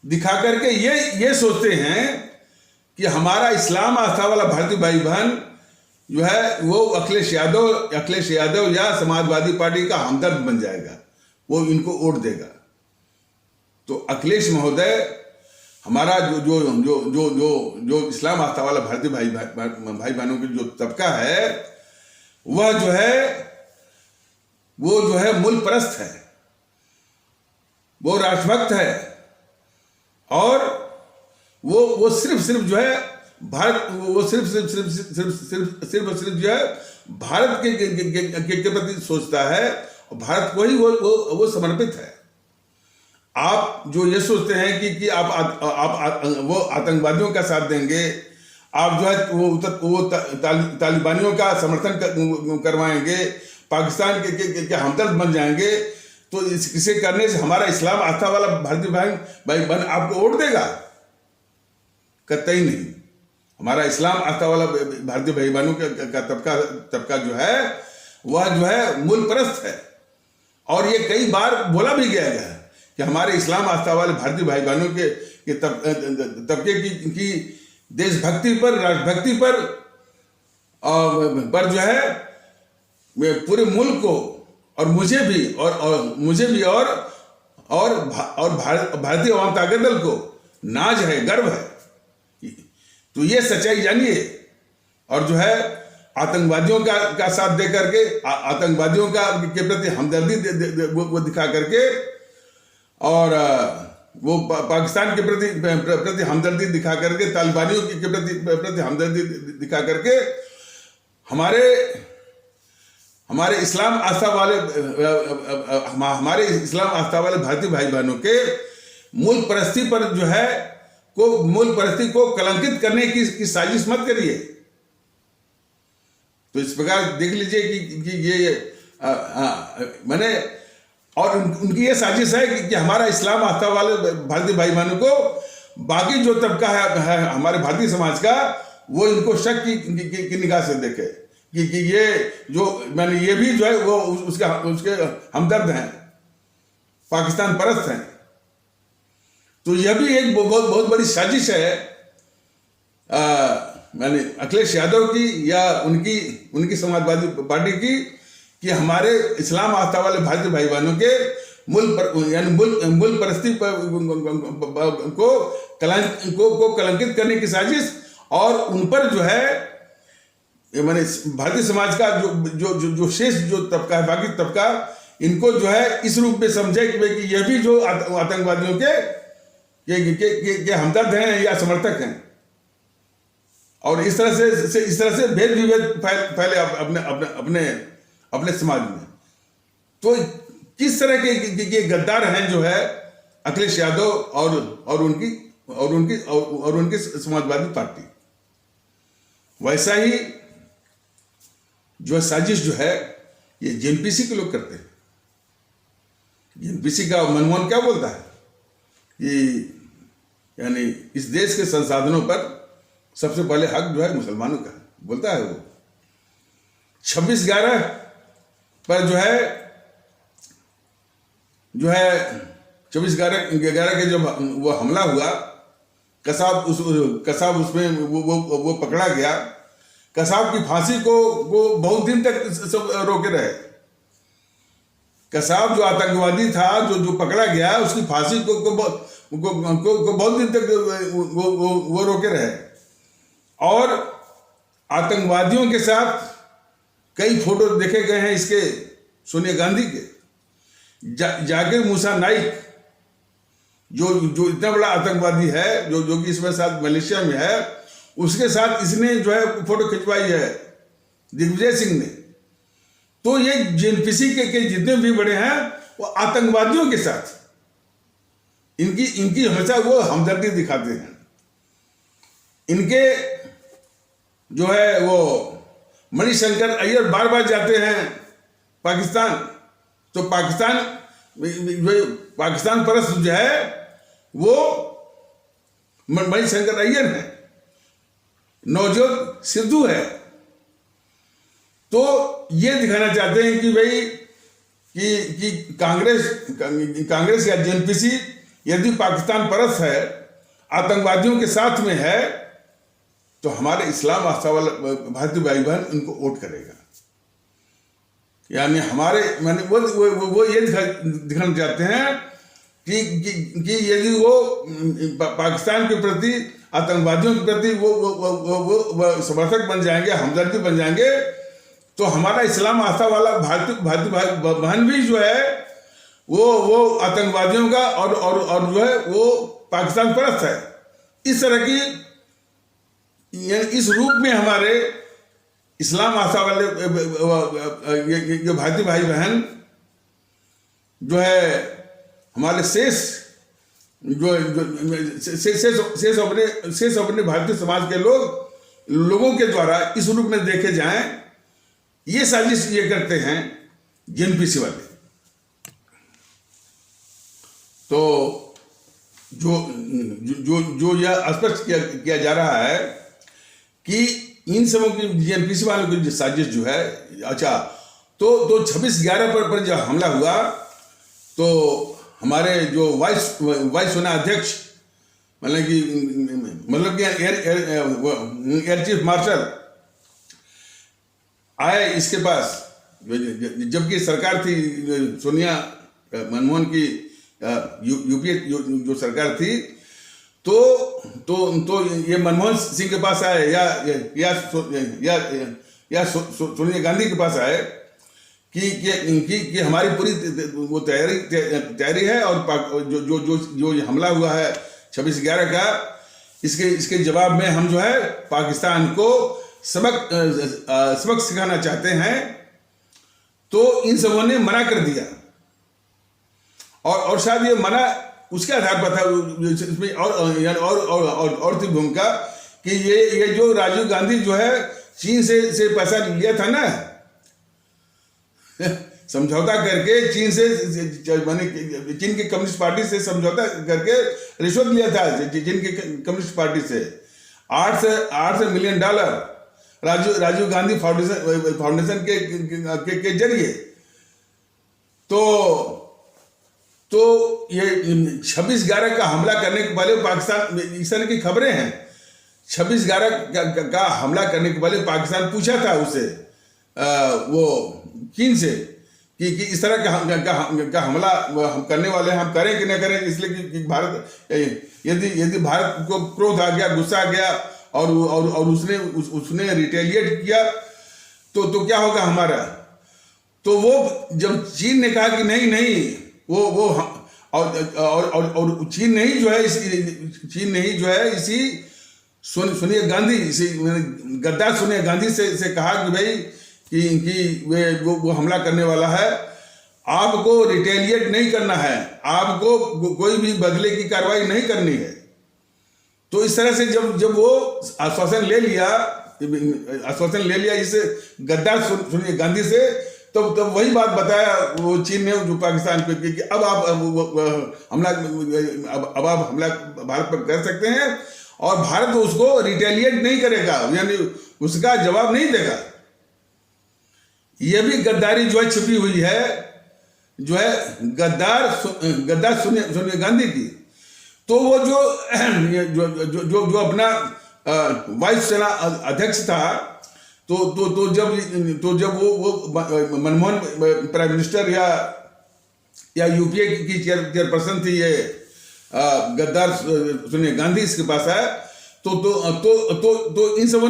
दिखा करके ये सोचते हैं कि हमारा इस्लाम आस्था वाला भारतीय भाई बहन जो है वो अखिलेश यादव या समाजवादी पार्टी का हमदर्द बन जाएगा, वो इनको वोट देगा। तो अखिलेश महोदय हमारा जो इस्लाम आस्था वाला भारतीय भाई बहनों की जो तबका है, वह जो है मूल परस्त है, वो राष्ट्रभक्त है, और वो सिर्फ जो है भारत, वो सिर्फ जो है भारत के प्रति सोचता है, और भारत को ही वो समर्पित है। आप जो ये सोचते हैं कि आप वो आतंकवादियों का साथ देंगे, आप जो है वो तालिबानियों का समर्थन करवाएंगे, पाकिस्तान के हमदर्द बन जाएंगे, तो इसे करने से हमारा इस्लाम आस्था वाला भारतीय भाई बहन आपको वोट देगा? कतई नहीं। हमारा इस्लाम आस्था वाला भारतीय भाई बहनों का तबका जो है वह जो है मूल परस्त है, और ये कई बार बोला भी गया है कि हमारे इस्लाम आस्था वाले भारतीय भाई बहनों के तबके की देशभक्ति पर, राष्ट्रभक्ति पर जो है पूरे मुल्क को और मुझे भी और भारतीय अवाम ताकत दल को नाज है, गर्व है। तो ये सच्चाई जानिए, और जो है आतंकवादियों का साथ दे करके, आतंकवादियों के प्रति हमदर्दी वो दिखा करके, और वो पाकिस्तान के प्रति हमदर्दी दिखा करके, तालिबानियों के प्रति हमदर्दी दिखा करके हमारे इस्लाम आस्था वाले भारतीय भाई बहनों के मूल परस्ती पर जो है मूल परस्ती को कलंकित करने की साजिश मत करिए। तो इस प्रकार देख लीजिए कि ये मैंने, और उनकी ये साजिश है कि हमारा इस्लाम आस्था वाले भारतीय भाई बहनों को बाकी जो तबका है हमारे भारतीय समाज का, वो इनको शक की निगाह से देखे कि ये जो मैंने ये भी जो है वो उसके हमदर्द हैं, पाकिस्तान परस्त हैं। तो यह भी एक बहुत बड़ी साजिश है मैंने अखिलेश यादव की या उनकी समाजवादी पार्टी की, कि हमारे इस्लाम आस्था वाले भारतीय भाई बहनों के मूल परस्ती को कलंकित करने की साजिश, और उन पर जो है मैंने भारतीय समाज का जो शेष जो तबका है, बाकी तबका, इनको जो है इस रूप में समझे कि यह भी जो आतंकवादियों के हमदर्द हैं या समर्थक हैं, और इस तरह से भेद विभेद फैले अपने समाज में। तो किस तरह के गद्दार हैं जो है अखिलेश यादव और उनकी समाजवादी पार्टी। वैसा ही जो साजिश जो है ये जेएनपीसी के लोग करते हैं। जेएनपीसी का मनमोहन क्या बोलता है कि यानी इस देश के संसाधनों पर सबसे पहले हक जो है मुसलमानों का बोलता है। वो 26/11 पर जो है 26/11 के जब वो हमला हुआ, कसाब उसमें वो पकड़ा गया। कसाब की फांसी को वो बहुत दिन तक सब रोके रहे। कसाब जो आतंकवादी था जो पकड़ा गया, उसकी फांसी को बहुत दिन तक वो रोके रहे। और आतंकवादियों के साथ कई फोटो देखे गए हैं इसके, सोनिया गांधी के। जाकिर मूसा नाइक जो इतना बड़ा आतंकवादी है, जो कि इसमें साथ मलेशिया में है, उसके साथ इसने जो है फोटो खिंचवाई है, दिग्विजय सिंह ने। तो ये जेएनपीसी के जितने भी बड़े हैं वो आतंकवादियों के साथ इनकी हमेशा वो हमदर्दी दिखाते हैं। इनके जो है वो मणिशंकर अय्यर बार बार जाते हैं पाकिस्तान। तो पाकिस्तान परस्त जो है वो मणिशंकर अय्यर है, नवजोत सिद्धू है। तो ये दिखाना चाहते हैं कि भाई कि कांग्रेस या जेएनपीसी यदि पाकिस्तान परस्त है, आतंकवादियों के साथ में है, तो हमारे इस्लाम आस्था वाला भारतीय भाई बहन उनको वोट करेगा। यानी हमारे माने वो ये दिखाना चाहते हैं कि यदि वो पाकिस्तान के प्रति, आतंकवादियों के प्रति वो समर्थक बन जाएंगे, हमदर्दी बन जाएंगे, तो हमारा इस्लाम आस्था वाला भारतीय भाई बहन भी जो है वो आतंकवादियों का और जो है वो पाकिस्तान परस्त है। इस तरह की इस रूप में हमारे इस्लाम आस्था वाले जो भारतीय भाई बहन जो है हमारे शेष अपने भारतीय समाज के लोगों के द्वारा इस रूप में देखे जाएं, ये साजिश ये करते हैं जेएनपीसी वाले। तो जो यह स्पष्ट किया जा रहा है कि इन सबों की जेएनपीसी वालों की साजिश जो है, अच्छा तो 26/11 पर जब हमला हुआ तो हमारे जो वायुसेना अध्यक्ष मतलब कि एयर चीफ मार्शल आए इसके पास, जबकि सरकार थी सोनिया मनमोहन की यूपीए जो सरकार थी। तो ये मनमोहन सिंह के पास आए या सोनिया गांधी के पास आए कि हमारी पूरी वो तैयारी है और जो हमला हुआ है 26/11 का, इसके जवाब में हम जो है पाकिस्तान को सबक सिखाना चाहते हैं। तो इन सबों ने मना कर दिया और शायद ये मना उसके आधार पर था इसमें और थी भूमिका कि ये जो राजीव गांधी जो है चीन से पैसा लिया था ना, समझौता करके चीन की कम्युनिस्ट पार्टी से समझौता करके रिश्वत लिया था चीन की कम्युनिस्ट पार्टी से $8 मिलियन राजीव गांधी फाउंडेशन के जरिए। तो ये 26/11 का हमला करने के पहले पाकिस्तान, इस तरह की खबरें हैं, 26/11 का हमला करने के पहले पाकिस्तान पूछा था उसे वो चीन से कि इस तरह का हमला हम करने वाले हैं, हम करें कि न करें, इसलिए कि भारत यदि भारत को क्रोध आ गया, गुस्सा आ गया और उसने रिटेलिएट किया तो क्या होगा हमारा। तो वो जब चीन ने कहा कि नहीं वो और चीन नहीं जो है इसी सोनिया गांधी, इसी गद्दार सोनिया गांधी से कहा कि भाई कि वो हमला करने वाला है। आपको रिटेलिएट नहीं करना है, आपको कोई भी बदले की कार्रवाई नहीं करनी है। तो इस तरह से जब वो आश्वासन ले लिया इस गद्दार सोनिया गांधी से, तब वही बात बताया वो चीन ने जो पाकिस्तान पे कि अब आप हमला भारत पर कर सकते हैं और भारत उसको रिटेलिएट नहीं करेगा, यानी उसका जवाब नहीं देगा। यह भी गद्दारी जो है छिपी हुई है, जो है गद्दार सोनिया गांधी की। तो वो जो अपना वायु सेना अध्यक्ष था, तो जब वो मनमोहन प्राइम मिनिस्टर या यूपीए की चेयरपर्सन थी ये गद्दार सोनिया गांधी, इसके पास आया तो इन सब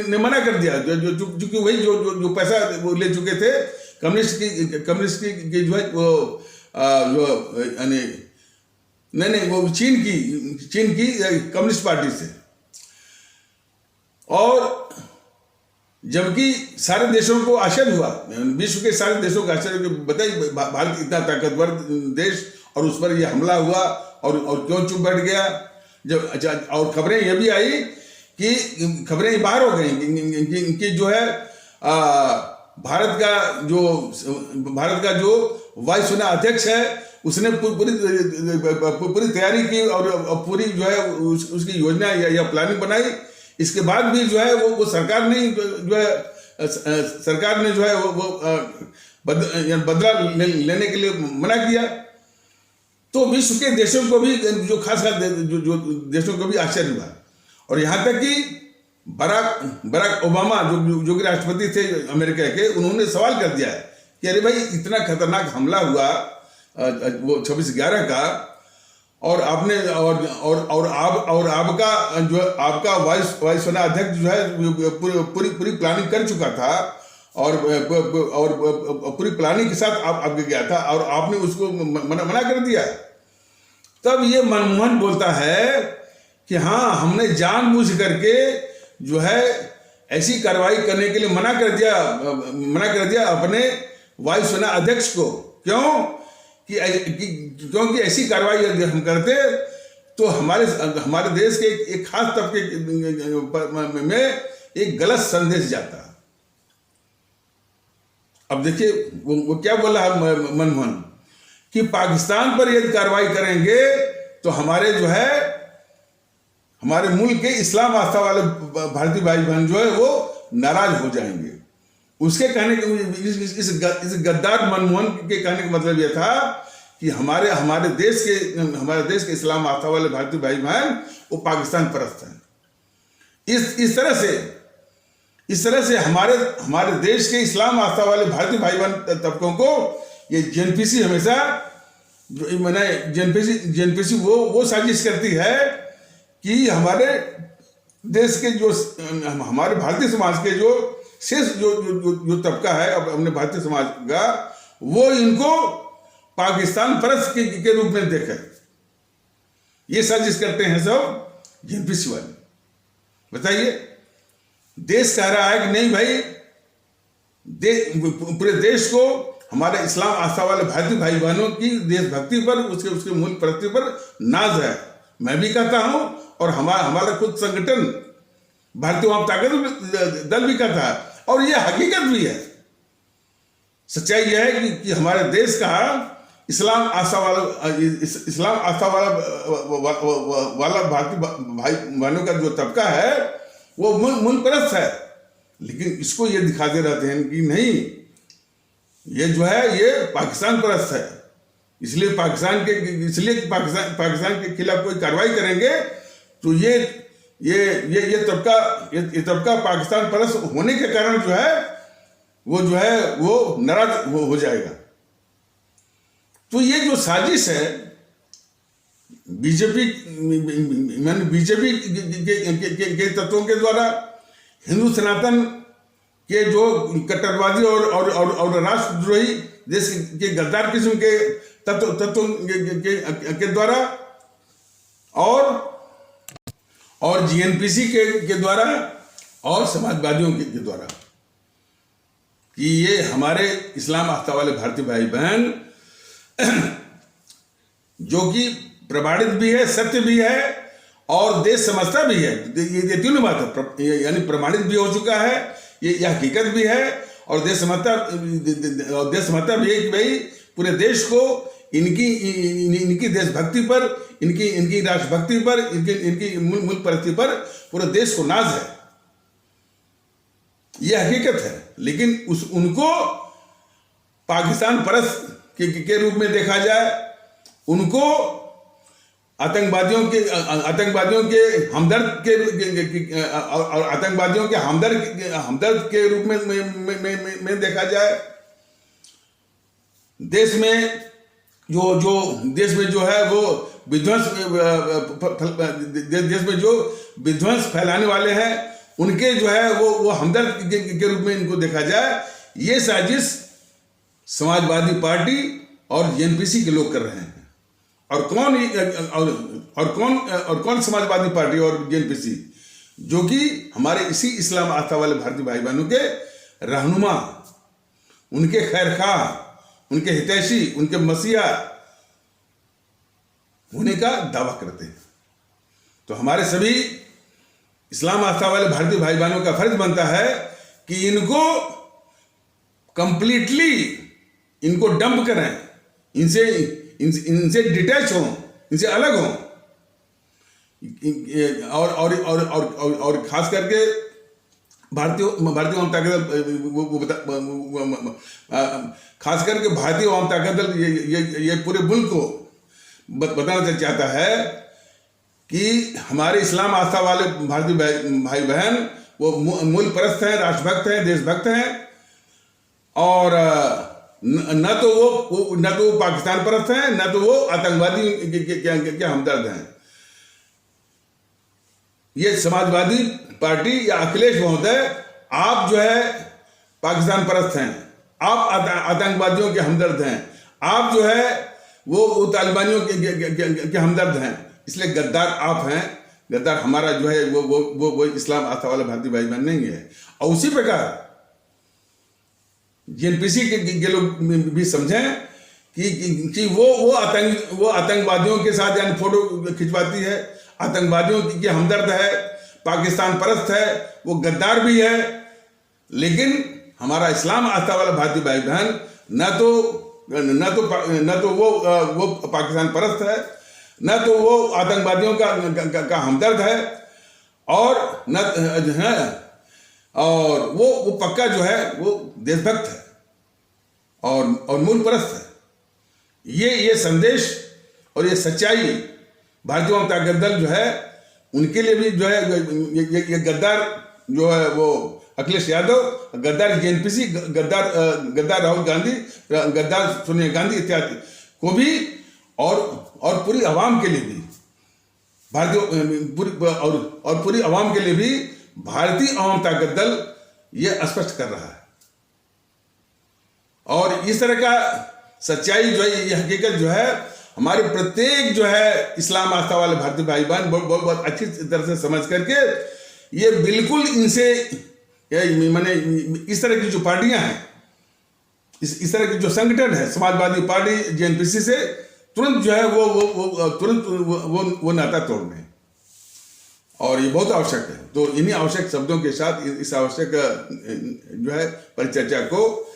ने मना कर दिया, चूंकि वही जो पैसा वो ले चुके थे कम्युनिस्ट की जो है वो जो यानी नहीं वो चीन की कम्युनिस्ट पार्टी से। और जबकि सारे देशों को आश्चर्य हुआ, विश्व के सारे देशों को आश्चर्य, बताइए भारत इतना ताकतवर देश और उस पर यह हमला हुआ और क्यों चुप बैठ गया। जब और खबरें यह भी आई कि खबरें बाहर हो गई कि जो है भारत का जो वायु सेना अध्यक्ष है उसने पूरी तैयारी की और पूरी जो है उसकी योजना या प्लानिंग बनाई। इसके बाद भी जो है वो सरकार ने जो है वो बदला लेने के लिए मना किया। तो विश्व के देशों को भी जो खास जो देशों को भी आश्चर्य हुआ। और यहाँ तक कि बराक ओबामा जो कि राष्ट्रपति थे अमेरिका के, उन्होंने सवाल कर दिया है कि अरे भाई इतना खतरनाक हमला हुआ वो 26/11 का, और आपने और आपका वायु सेना अध्यक्ष जो है पूरी प्लानिंग कर चुका था और पूरी प्लानिंग के साथ आप गया था और आपने उसको मना कर दिया। तब ये मनमोहन बोलता है कि हाँ, हमने जानबूझ करके जो है ऐसी कार्रवाई करने के लिए मना कर दिया अपने वायु सेना अध्यक्ष को। क्यों? क्योंकि ऐसी कार्रवाई अगर हम करते तो हमारे देश के एक खास तबके में एक गलत संदेश जाता। अब देखिए वो क्या बोला है मनमोहन कि पाकिस्तान पर यदि कार्रवाई करेंगे तो हमारे मुल्क के इस्लाम आस्था वाले भारतीय भाई बहन जो है वो नाराज हो जाएंगे। उसके कहने के इस गद्दार मनमोहन के कहने का मतलब यह था कि हमारे देश के इस्लाम आस्था वाले भारतीय भाई बहन वो पाकिस्तान परस्त हैं। इस तरह से हमारे देश के इस्लाम आस्था वाले भारतीय भाई बहन तबकों को ये जेएनपीसी हमेशा जेएनपीसी वो साजिश करती है कि हमारे देश के हमारे भारतीय समाज के जो शेष जो तबका है अपने भारतीय समाज का, वो इनको पाकिस्तान परस्त के रूप में देखे। ये साजिश करते हैं सब जेएनपीसी वाले। बताइए, देश कह रहा है कि नहीं भाई, पूरे देश को हमारे इस्लाम आस्था वाले भारतीय भाई बहनों की देशभक्ति पर, उसके मूल प्रति पर नाज है। मैं भी कहता हूं और हमारा खुद संगठन भारतीय वाम ताकत दल भी कहता है, और यह हकीकत भी है। सच्चाई यह है कि हमारे देश का इस्लाम आस्था वाला भारतीय भाई बहनों का जो तबका है वो मूल परस्त है, लेकिन इसको ये दिखाते रहते हैं कि नहीं, ये जो है ये पाकिस्तान परस्त है। इसलिए पाकिस्तान के खिलाफ कोई कार्रवाई करेंगे तो ये तबका पाकिस्तान परस्त होने के कारण जो है वो नाराज हो जाएगा। तो ये जो साजिश है बीजेपी के तत्वों के द्वारा, हिंदू सनातन के जो कट्टरवादी और राष्ट्रद्रोही देश के गद्दार किस्म के तत्वों के द्वारा और जीएनपीसी के द्वारा और समाजवादियों के द्वारा, कि ये हमारे इस्लाम आस्था वाले भारतीय भाई बहन जो कि प्रमाणित भी है, सत्य भी है और देश समझता भी है, ये तीनों बात है, यानी प्रमाणित भी हो चुका है, ये हकीकत भी है और देश समझता भी है कि भाई पूरे देश को इनकी देशभक्ति पर, इनकी राष्ट्रभक्ति पर, इनकी मुल्क परिस्थिति पर पूरे देश को नाज है, यह हकीकत है। लेकिन उनको पाकिस्तान परस्त के रूप में देखा जाए, उनको आतंकवादियों के हमदर्द और आतंकवादियों के हमदर्द के रूप में देखा जाए, देश में जो है वो विध्वंस, देश में जो विध्वंस फैलाने वाले हैं उनके जो है वो हमदर्द के रूप में इनको देखा जाए, ये साजिश समाजवादी पार्टी और जेएनपीसी के लोग कर रहे हैं। और कौन समाजवादी पार्टी और जेएनपीसी, जो कि हमारे इसी इस्लाम आस्था वाले भारतीय भाई बहनों के रहनुमा, उनके खैरखाह, उनके हितैषी, उनके मसीहा होने का दावा करते हैं। तो हमारे सभी इस्लाम आस्था वाले भारतीय भाई बहनों का फर्ज बनता है कि इनको कंप्लीटली इनको डंप करें, इनसे डिटैच हों, इनसे अलग हों, और खास करके भारतीय वाम ताकत दल, खास करके भारतीय वाम ताकत दल ये पूरे मुल्क को बताना चाहता है कि हमारे इस्लाम आस्था वाले भारतीय भाई बहन वो मुल्क परस्त हैं, राष्ट्रभक्त हैं, देशभक्त हैं, और न तो वो पाकिस्तान परस्त हैं, न तो वो आतंकवादी के हमदर्द हैं। ये समाजवादी पार्टी या अखिलेश महोदय, आप जो है पाकिस्तान परस्त हैं, आप आतंकवादियों के हमदर्द हैं, आप जो है वो तालिबानियों के हमदर्द हैं, इसलिए गद्दार आप हैं। गद्दार हमारा जो है वो इस्लाम आस्था वाला भारतीय भाई बहन नहीं है। और उसी प्रकार जेएनपीसी के लोग भी समझें कि वो आतंकवादियों के साथ यानी फोटो खिंचवाती है, आतंकवादियों की हमदर्द है, पाकिस्तान परस्त है, वो गद्दार भी है। लेकिन हमारा इस्लाम आस्था वाला भारतीय भाई बहन न तो वो पाकिस्तान परस्त है, न तो वो आतंकवादियों का हमदर्द है, और न है, और वो पक्का जो है वो देशभक्त है और मूल परस्त है। ये संदेश और ये सच्चाई भारतीय वाम ताकत दल जो है उनके लिए भी जो है ये गद्दार जो है वो अखिलेश यादव, गद्दार जेएनपीसी, गद्दार राहुल गांधी, गद्दार सोनिया गांधी इत्यादि को भी और पूरी आवाम के लिए भी पूरी आवाम के लिए भी भारतीय आवाम ताकत दल ये स्पष्ट कर रहा है। और इस तरह का सच्चाई जो है, ये हकीकत जो है हमारे प्रत्येक जो है इस्लाम आस्था वाले भारतीय भाई बहन बहुत अच्छी तरह से समझ करके ये बिल्कुल इनसे माने इस तरह की जो पार्टियां हैं, इस तरह की जो संगठन है, समाजवादी पार्टी जेएनपीसी से तुरंत जो है वो नाता तोड़ने, और ये बहुत आवश्यक है। तो इन्हीं आवश्यक शब्दों के साथ इस आवश्यक जो है परिचर्चा को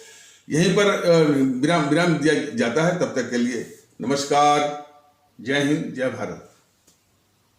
यहीं पर विराम दिया जाता है। तब तक के लिए नमस्कार, जय हिंद, जय भारत।